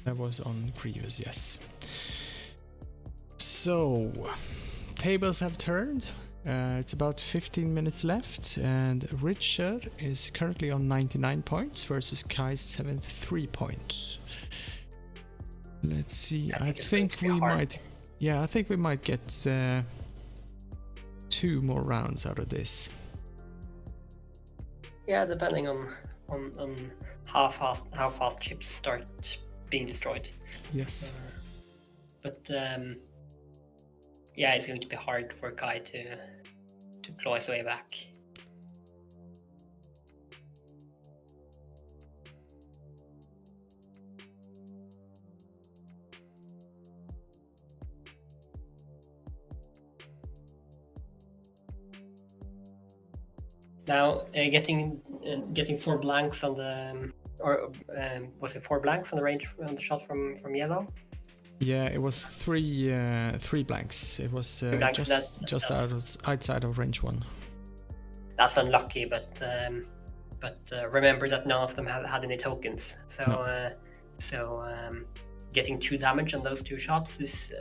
That was on previous, yes. So, tables have turned. It's about 15 minutes left, and Richard is currently on 99 points versus Kai's 73 points. Let's see. I think we might get 2 more rounds out of this. Yeah, depending on how fast chips start being destroyed. Yes. But yeah, it's going to be hard for Kai to claw his way back. Now, getting 4 blanks on the was it 4 blanks on the range on the shot from yellow? Yeah, it was 3 blanks. It was blanks, just outside of range 1. That's unlucky, but remember that none of them have had any tokens. So getting 2 damage on those 2 shots is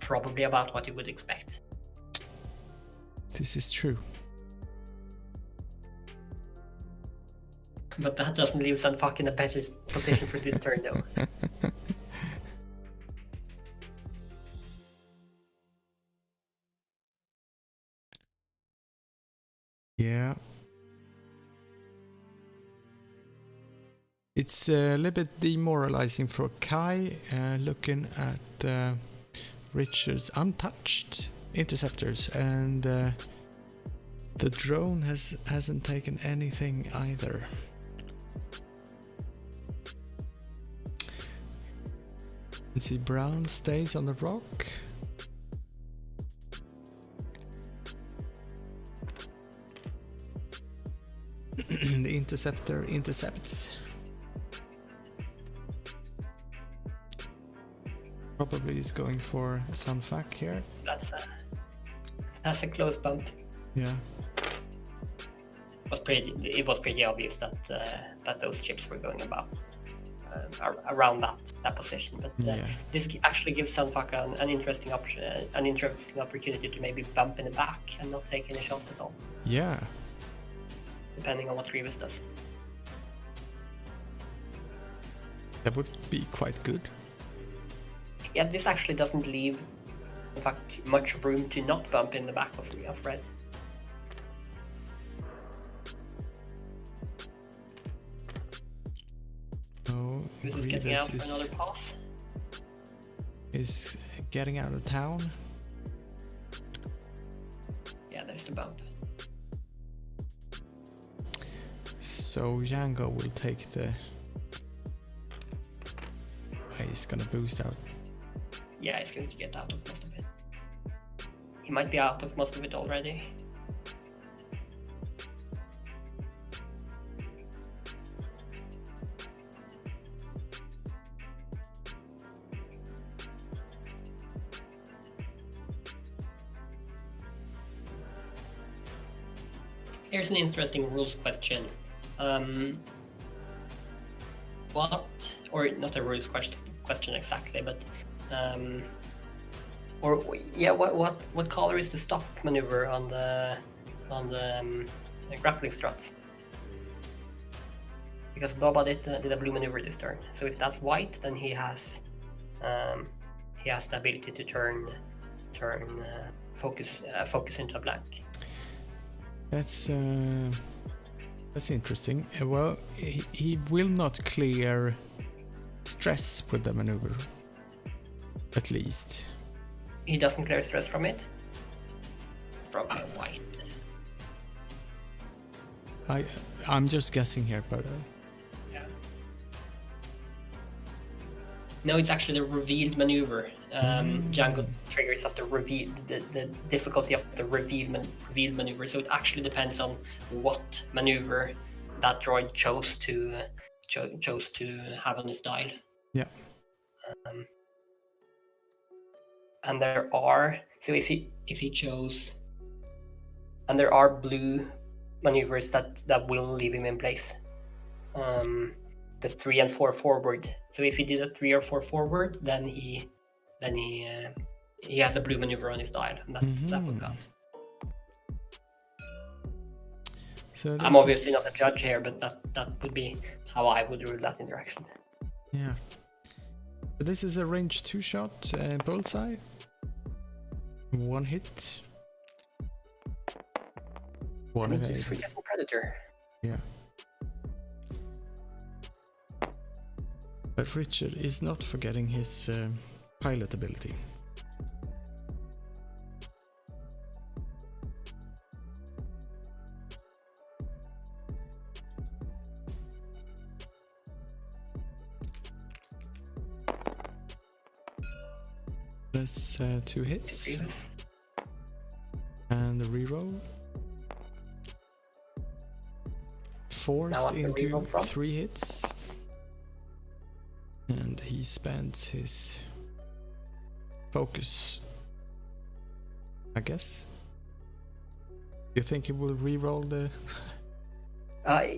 probably about what you would expect. This is true. But that doesn't leave Sunfuck in a better position for this turn, though. Yeah. It's a little bit demoralizing for Kai, looking at Richard's untouched interceptors, and the drone hasn't taken anything either. You see Brown stays on the rock. The interceptor intercepts. Probably is going for some fuck here. That's a close bump. Yeah. It was pretty obvious that those chips were going about around that position. But this actually gives Sunfuck an interesting option, an interesting opportunity to maybe bump in the back and not take any shots at all. Yeah. Depending on what Grievous does. That would be quite good. Yeah, this actually doesn't leave, in fact, much room to not bump in the back of red. Oh, This is getting out for another pass. Is getting out of town. Yeah, there's the bump. So Django will take the... He's gonna boost out. Yeah, he's going to get out of most of it. He might be out of most of it already. Here's an interesting rules question. What, or not a rules question exactly, but what color is the stop maneuver on the grappling struts? Because Boba did a blue maneuver this turn. So if that's white, then he has the ability to turn focus into a blank. That's interesting. Well, he will not clear stress with the maneuver. At least. He doesn't clear stress from it? Probably white. I'm just guessing here, but... Yeah. No, it's actually the revealed maneuver. Django triggers of the difficulty of the revealed maneuver. So it actually depends on what maneuver that droid chose to have on his dial. Yeah. And there are, so if he chose, and there are blue maneuvers that will leave him in place. The 3 and 4 forward. So if he did a 3 or 4 forward, then he has a blue maneuver on his dial, and that would count. So I'm obviously not a judge here, but that would be how I would rule that interaction. Yeah. So this is a range 2 shot, bullseye. 1 hit. 1 evade. Use Forgetful Predator. Yeah. But Richard is not forgetting his pilot ability. That's 2 hits. And the reroll. Forced into 3 hits. And he spends his focus, I guess. You think he will re-roll the?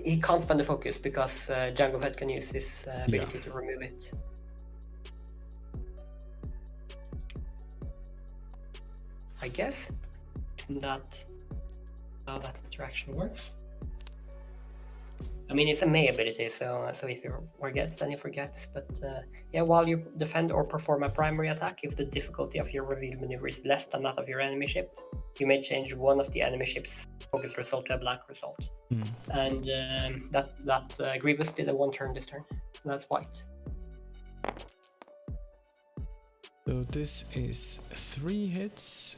He can't spend the focus because Django Fett can use his ability to remove it. I guess. Isn't that how that interaction works? I mean, it's a May ability, so if he forgets, then he forgets. But yeah, while you defend or perform a primary attack, if the difficulty of your revealed maneuver is less than that of your enemy ship, you may change one of the enemy ship's focus result to a blank result. And that Grievous did a 1 turn this turn. That's white. So this is 3 hits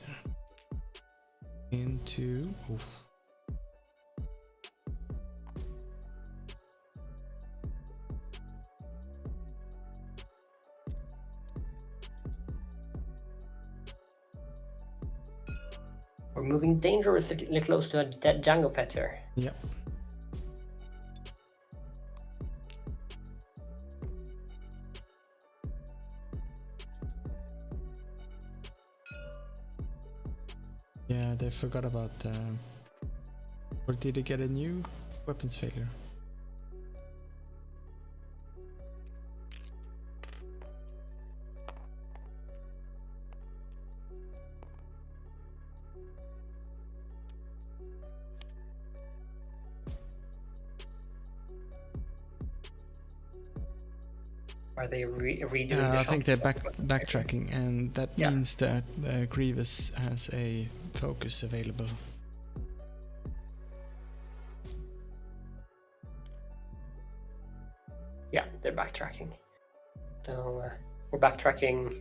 into. Oof. We're moving dangerously close to a dead Django Fett here. Yep. Yeah, they forgot about. Or did they get a new weapons failure? Are they redoing the I think they're shot? backtracking, and that means that Grievous has a focus available. Yeah, they're backtracking. So we're backtracking.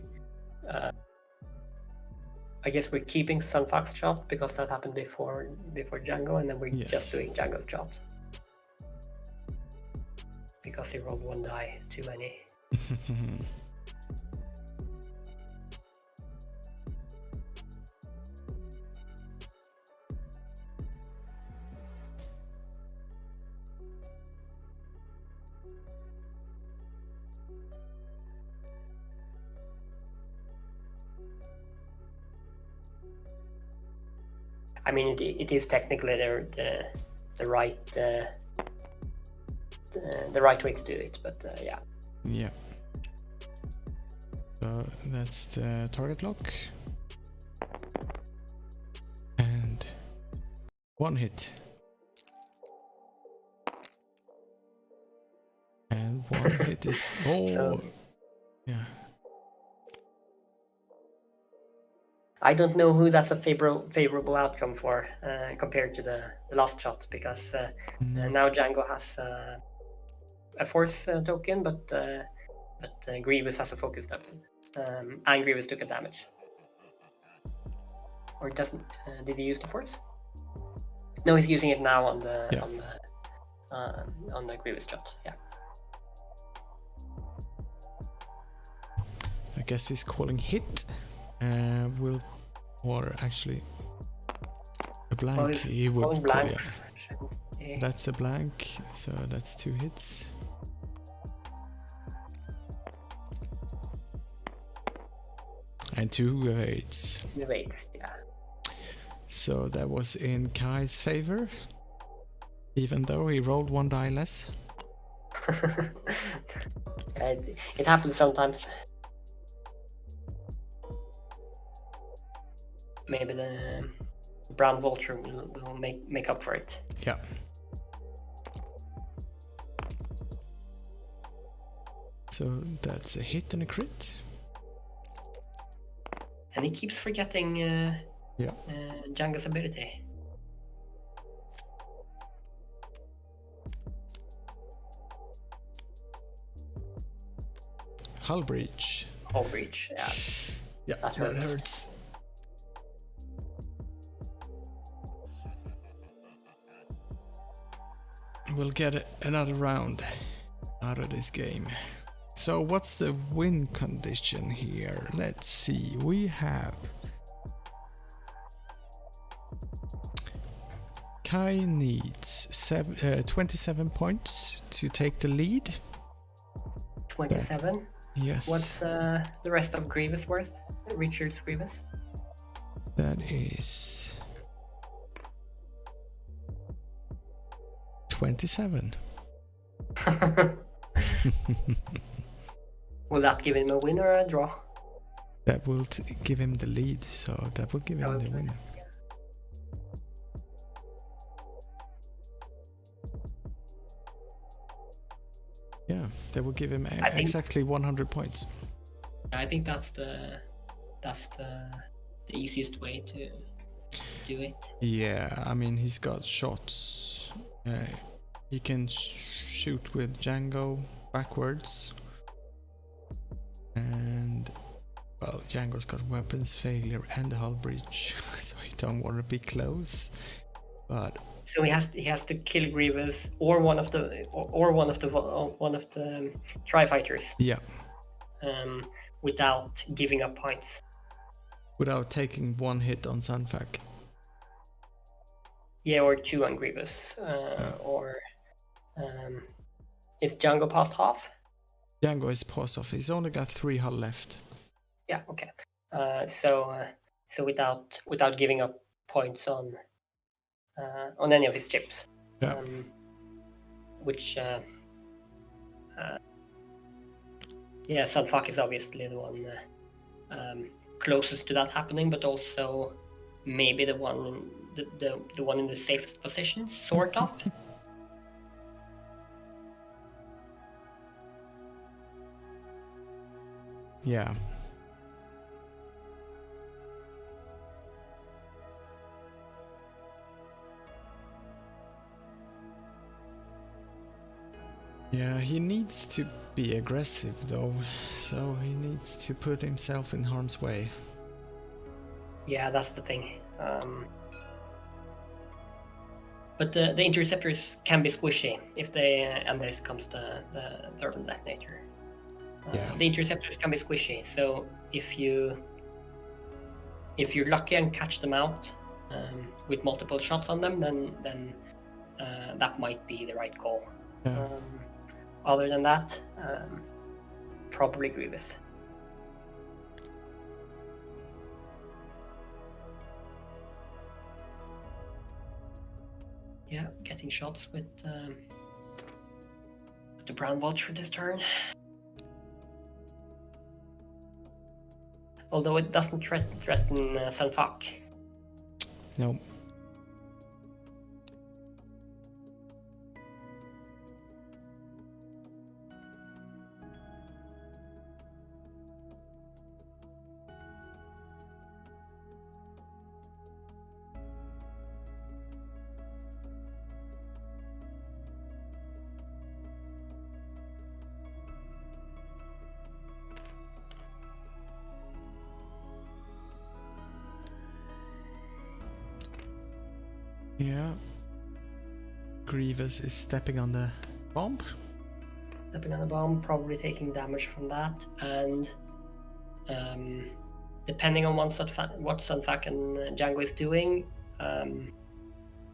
I guess we're keeping Sunfox shot because that happened before Django, and then we're just doing Django's shot because he rolled 1 die too many. I mean, it is technically the right way to do it, but yeah. Yeah. So that's the target lock. And 1 hit. And 1 hit is... Oh! Yeah. I don't know who that's a favorable outcome for compared to the last shot, because now Django has a force token, but Grievous has a focus token, and Grievous took a damage. Or doesn't? Did he use the force? No, he's using it now on the Grievous shot. Yeah. I guess he's calling hit. Or actually a blank. Well, he would call, blanks. Yeah. That's a blank, so that's 2 hits. And 2 evades. Evades, yeah. So that was in Kai's favor, even though he rolled 1 die less. It happens sometimes. Maybe the brown vulture will make up for it. Yeah. So that's a hit and a crit. And he keeps forgetting Django's ability. Hull breach. Hull breach, yeah. Yeah, that hurts. We'll get another round out of this game. So what's the win condition here? Let's see. We have Kai needs 27 points to take the lead. 27? Yes. What's the rest of Grievous worth? Richard's Grievous? That is 27. Will that give him a win or a draw? That will give him the lead, so that will give him the win. Yeah, that will give him exactly 100 points. I think that's the easiest way to do it. Yeah, I mean, he's got shots. He can shoot with Django backwards. And, well, Django's got weapons failure and a hull breach, so he don't want to be close. But so he has to kill Grievous or one of the Tri-Fighters. Yeah. Without giving up points. Without taking one hit on Sunfuck. Yeah, or 2 on Grievous. Or is Django past half? Django is past off. He's only got 3 hull left. Yeah. Okay. So without giving up points on any of his chips. Yeah. Which. Yeah, Sunfuck is obviously the one closest to that happening, but also maybe the one the one in the safest position, sort of. Yeah. Yeah, he needs to be aggressive though, so he needs to put himself in harm's way. Yeah, that's the thing. But the interceptors can be squishy if they and there comes the thermal detonator. Yeah. The interceptors can be squishy, so if you're lucky and catch them out with multiple shots on them, then that might be the right call. Yeah. Other than that, probably Grievous. Yeah, getting shots with the Brown Vulture this turn. Although it doesn't threaten Sunfuck. No. Yeah. Grievous is stepping on the bomb. Stepping on the bomb, probably taking damage from that, and depending on what Sunfuck and Django is doing,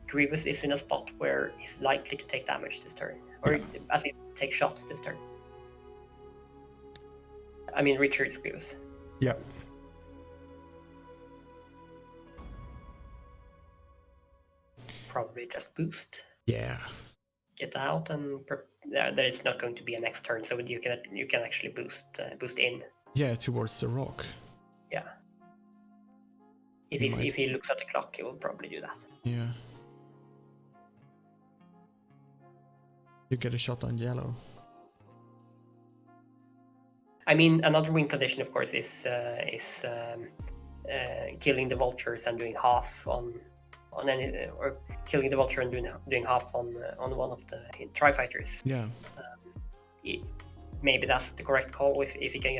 Grievous is in a spot where he's likely to take damage this turn, or at least take shots this turn. I mean, Richard's Grievous. Yeah. Probably just boost. Yeah. Get out, and there it's not going to be a next turn, so you can actually boost in. Yeah, towards the rock. Yeah. If he looks at the clock, he will probably do that. Yeah. You get a shot on yellow. I mean, another win condition, of course, is killing the vultures and doing half on any, or killing the vulture and doing half on one of the Tri-Fighters. Yeah. Maybe that's the correct call if he can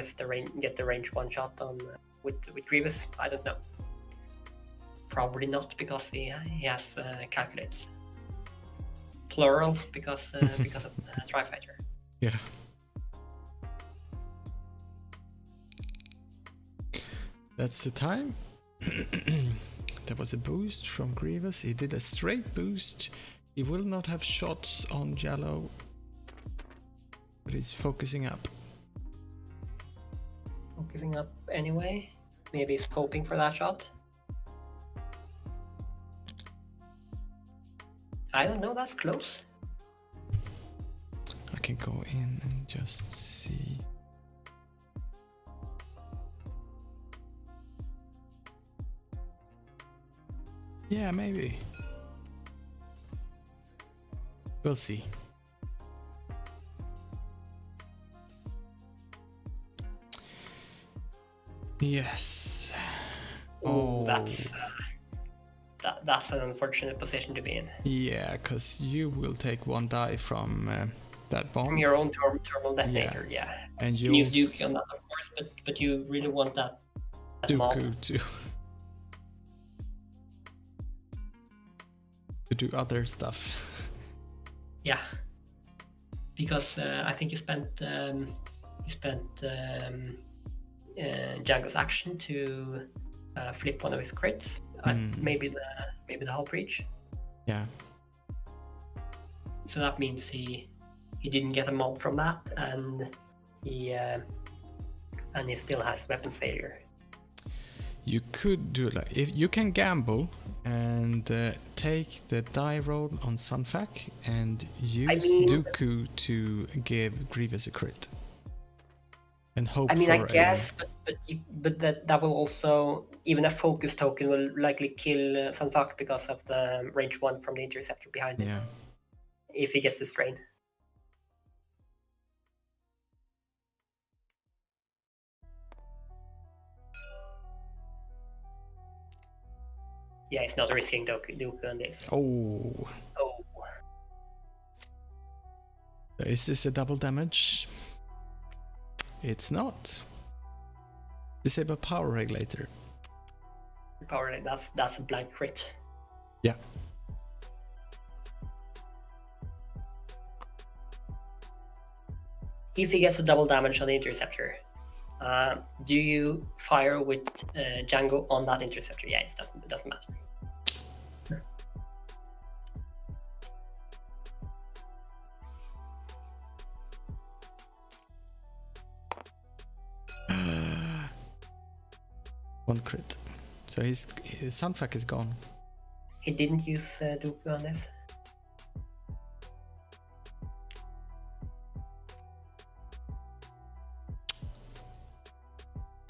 get the range one shot on with Grievous. I don't know. Probably not, because he has calculates plural because of Tri-Fighter. Yeah. That's the time. There was a boost from Grievous. He did a straight boost. He will not have shots on yellow, but he's focusing up. Focusing up anyway. Maybe he's hoping for that shot. I don't know, that's close. go in and just see. Yeah, maybe. We'll see. Yes. Oh, that's an unfortunate position to be in. Yeah, because you will take one die from that bomb. From your own thermal detonator, yeah. And you use Dooku on that, of course, but you really want that Dooku to do other stuff. Yeah, because I think he spent Django's action to flip one of his crits. Maybe the hull breach. Yeah. So that means he didn't get a mob from that, and he still has weapons failure. You could do like if you can gamble and take the die roll on Sunfac and use Dooku to give Grievous a crit. And hope for I guess, but that will also, even a focus token will likely kill Sunfuck because of the range 1 from the interceptor behind him. Yeah. If he gets the strain. Yeah, it's not risking Dooku on this. Oh. Is this a double damage? It's not. Disable power regulator. That's a blank crit. Yeah. If he gets a double damage on the interceptor, do you fire with Django on that interceptor? Yeah, it doesn't matter. One crit. So his Sunfuck is gone. He didn't use Dooku on this.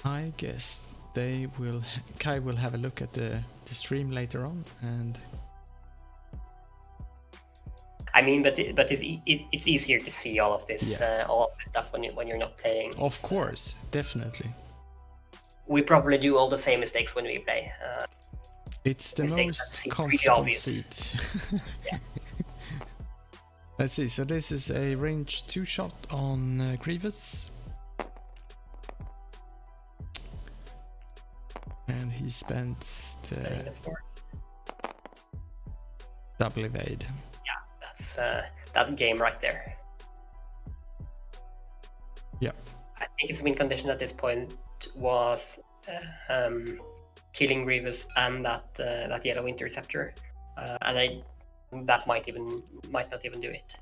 I guess Kai will have a look at the stream later on, and I mean, but it's easier to see all of this stuff when you're not playing. Of course, definitely. We probably do all the same mistakes when we play. It's the most comfortable seat. Yeah. Let's see, so this is a range 2 shot on Grievous. And he spends the double evade. Yeah, that's a game right there. Yeah. I think his win condition at this point was killing Grievous and that yellow interceptor, and that might not even do it.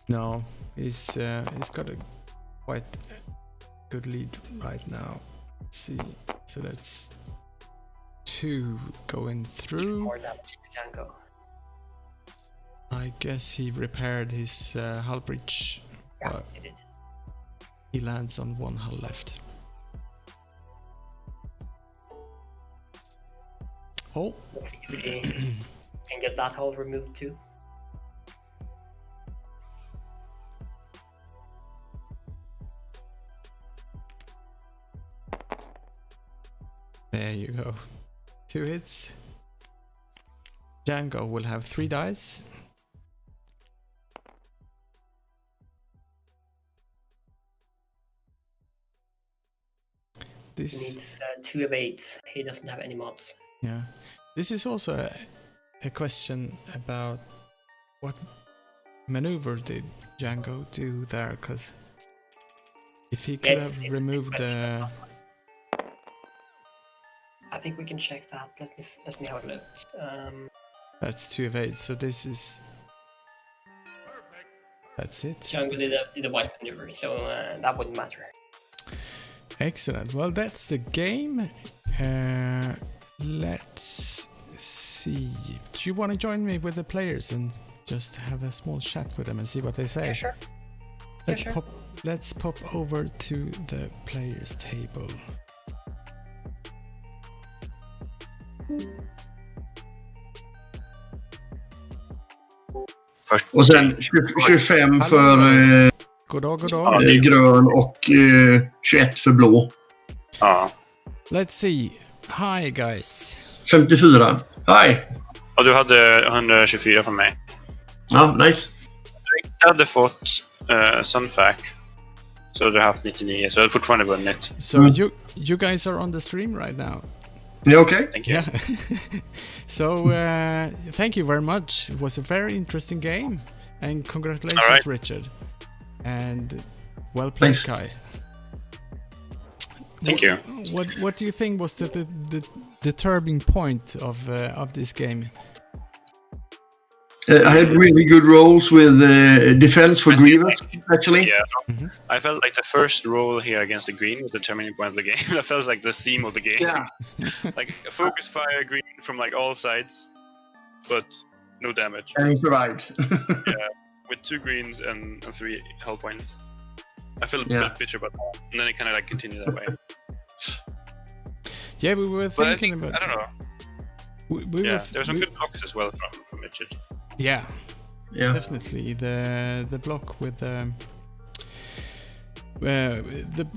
No, he's got a quite good lead right now. Let's see, so that's 2 going through. More damage to Django. I guess he repaired his hull breach. Yeah, he did. He lands on 1 hull left. Oh. Let's see if we can get that hull removed too. There you go. 2 hits. Django will have 3 dice. This he needs 2 evades. He doesn't have any mods. Yeah. This is also a question about what maneuver did Django do there, because if he could have removed the... I think we can check that. Let me have a look. That's 2 evades, so this is... That's it. Django did a white maneuver, so that wouldn't matter. Excellent. Well, that's the game. Let's see. Do you want to join me with the players and just have a small chat with them and see what they say. Yeah, sure. Let's pop over to the players table. Och sen 25 för Goddag. grön och 21 för blå. Ja. Let's see. Hi guys. 54. Hi! Och du hade 124 från mig. Ja, nice. Jag hade fått Sunfac. Så hade du haft 99, så jag hade fortfarande vunnit. So you guys are on the stream right now. Yeah, okay. Thank you. Yeah. So thank you very much. It was a very interesting game, and congratulations, All right. Richard. And well played, Thanks. Kai. Thank you. What do you think was the turning point of this game? I had really good rolls with defense for Grievous, actually. Yeah. Mm-hmm. I felt like the first roll here against the green was the turning point of the game. That felt like the theme of the game. Yeah. Like a focus fire green from like all sides, but no damage. And he survived. Yeah, with 2 greens and 3 hull points. I feel a Yeah. bit bitter about that, and then it kind of like continued that way. Yeah, we were But thinking I about. don't know. We were Yeah, there were some good blocks as well from Richard. Yeah, Yeah. definitely the block with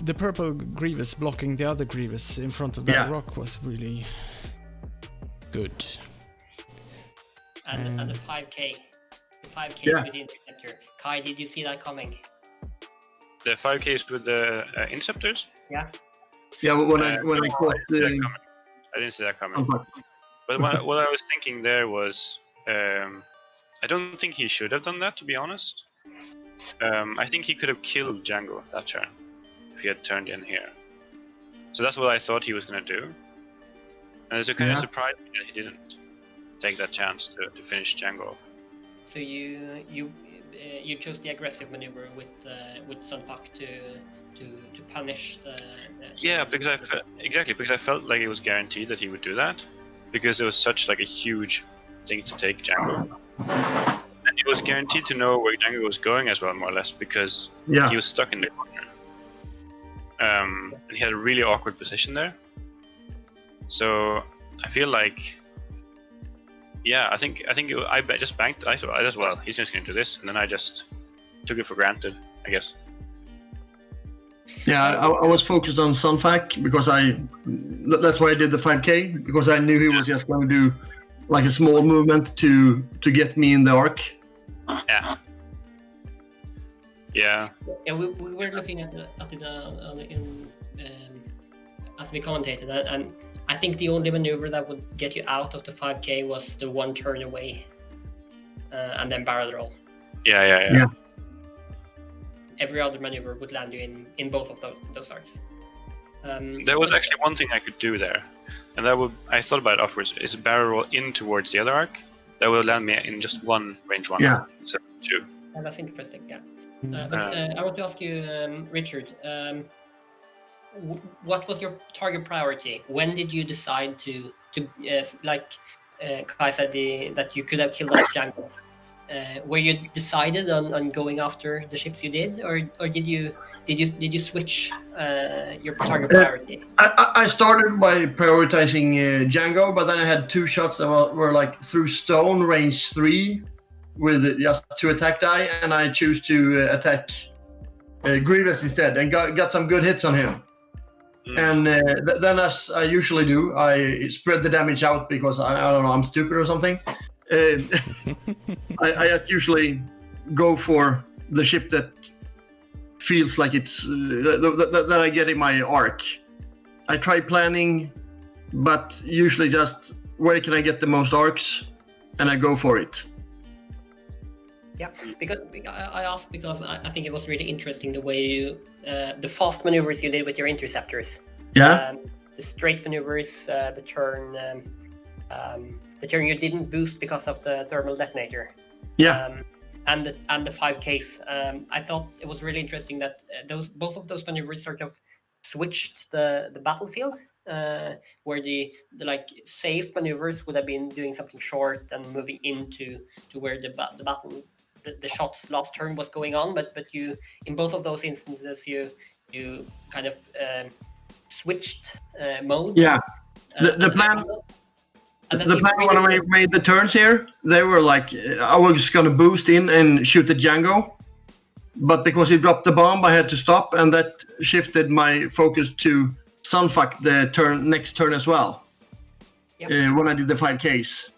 the purple Grievous blocking the other Grievous in front of that Yeah. rock was really good. And the 5K. The 5K Yeah. with the interceptor. Kai, did you see that coming? The 5Ks with the Interceptors? Yeah. Yeah, when I caught I didn't see that coming. But what I was thinking there was, I don't think he should have done that, to be honest. I think he could have killed Django that turn if he had turned in here. So that's what I thought he was going to do. And it's a kind of surprise that he didn't take that chance to finish Django off. So you chose the aggressive maneuver with Sunfuck to punish the Yeah, because because I felt like it was guaranteed that he would do that, because it was such like a huge thing to take Django. And it was guaranteed to know where Django was going as well, more or less, because he was stuck in the corner. And he had a really awkward position there. So I feel like, I think I just banked. I thought as well, he's just going to do this, and then I just took it for granted, I guess. Yeah, I was focused on Sunfac because that's why I did the 5K, because I knew he was just going to do like a small movement to get me in the arc. Yeah. Yeah. Yeah, we were looking at it as we commentated, and I think the only maneuver that would get you out of the 5K was the 1 turn away, and then barrel roll. Yeah. Every other maneuver would land you in both of those arcs. There was actually one thing I could do there, and I thought about it afterwards, is barrel roll in towards the other arc. That will land me in just 1 range 1 instead of 2. Yeah, that's interesting, yeah. But I want to ask you, Richard, what was your target priority? When did you decide to like Kai said, that you could have killed off Django? Were you decided on going after the ships you did, or did you switch your target priority? I started by prioritizing Django, but then I had 2 shots that were like through stone, range 3, with just 2 attack die, and I choose to attack Grievous instead, and got some good hits on him. And then, as I usually do, I spread the damage out because I don't know, I'm stupid or something. I just usually go for the ship that feels like it's that I get in my arc. I try planning, but usually just where can I get the most arcs, and I go for it. Yeah, because I asked because I think it was really interesting the way you the fast maneuvers you did with your interceptors. Yeah. The straight maneuvers, the turn you didn't boost because of the thermal detonator. Yeah. And the 5Ks. I thought it was really interesting that both of those maneuvers sort of switched the battlefield. where the like safe maneuvers would have been doing something short and moving into to where the battle, the shot's last turn was going on. But you, in both of those instances, you kind of switched mode. Yeah. The plan. The plan when I made the turns here, they were like, I was gonna boost in and shoot the Django, but because he dropped the bomb, I had to stop, and that shifted my focus to sunfuck the next turn as well. Yep. When I did the 5Ks.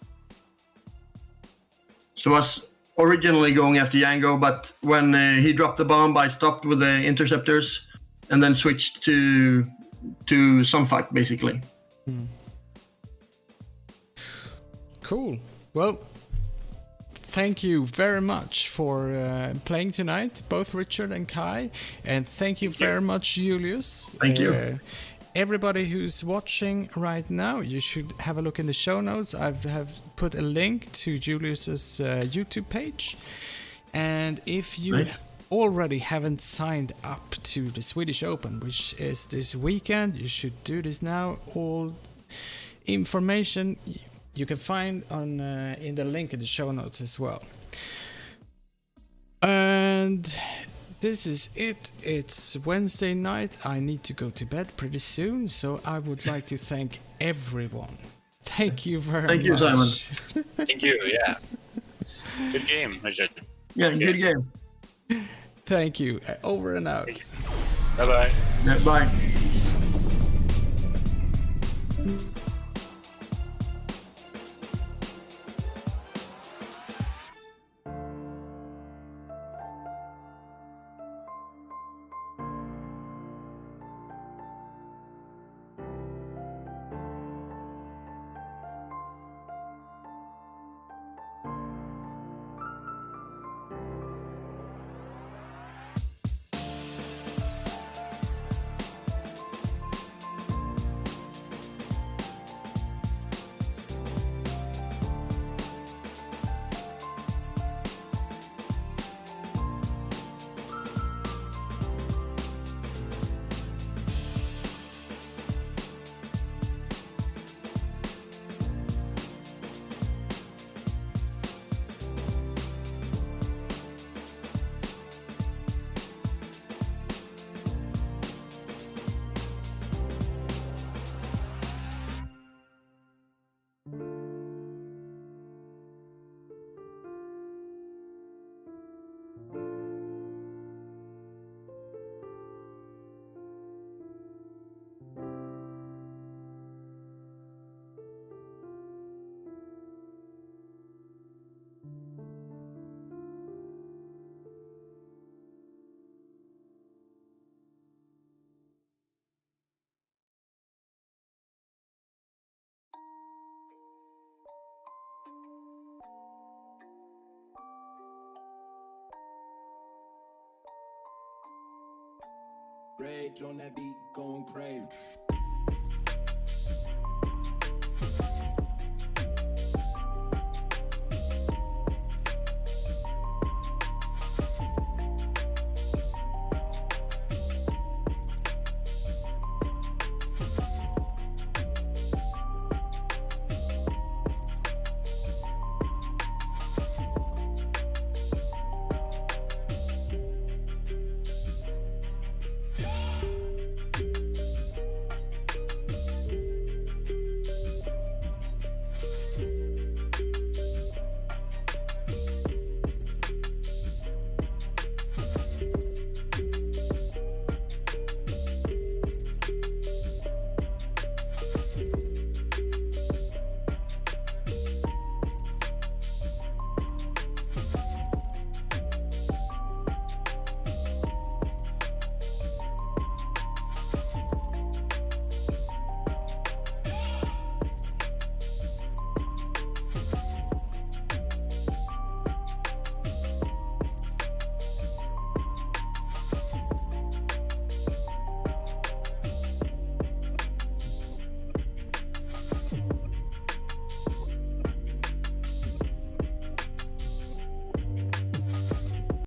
So I was originally going after Django, but when he dropped the bomb, I stopped with the interceptors and then switched to sunfuck basically. Cool. Well, thank you very much for playing tonight, both Richard and Kai, and thank you very much, Julius. Thank you. Everybody who's watching right now, you should have a look in the show notes. I have put a link to Julius's YouTube page, and if you already haven't signed up to the Swedish Open, which is this weekend, you should do this now. All information you can find on in the link in the show notes as well. And this is it. It's Wednesday night. I need to go to bed pretty soon, so I would like to thank everyone. Thank you very much. Thank you, Simon. Thank you. Yeah. Good game, Richard. Yeah, good game. Thank you. Over and out. Bye-bye. Yeah, bye. Rage on that beat, going crazy.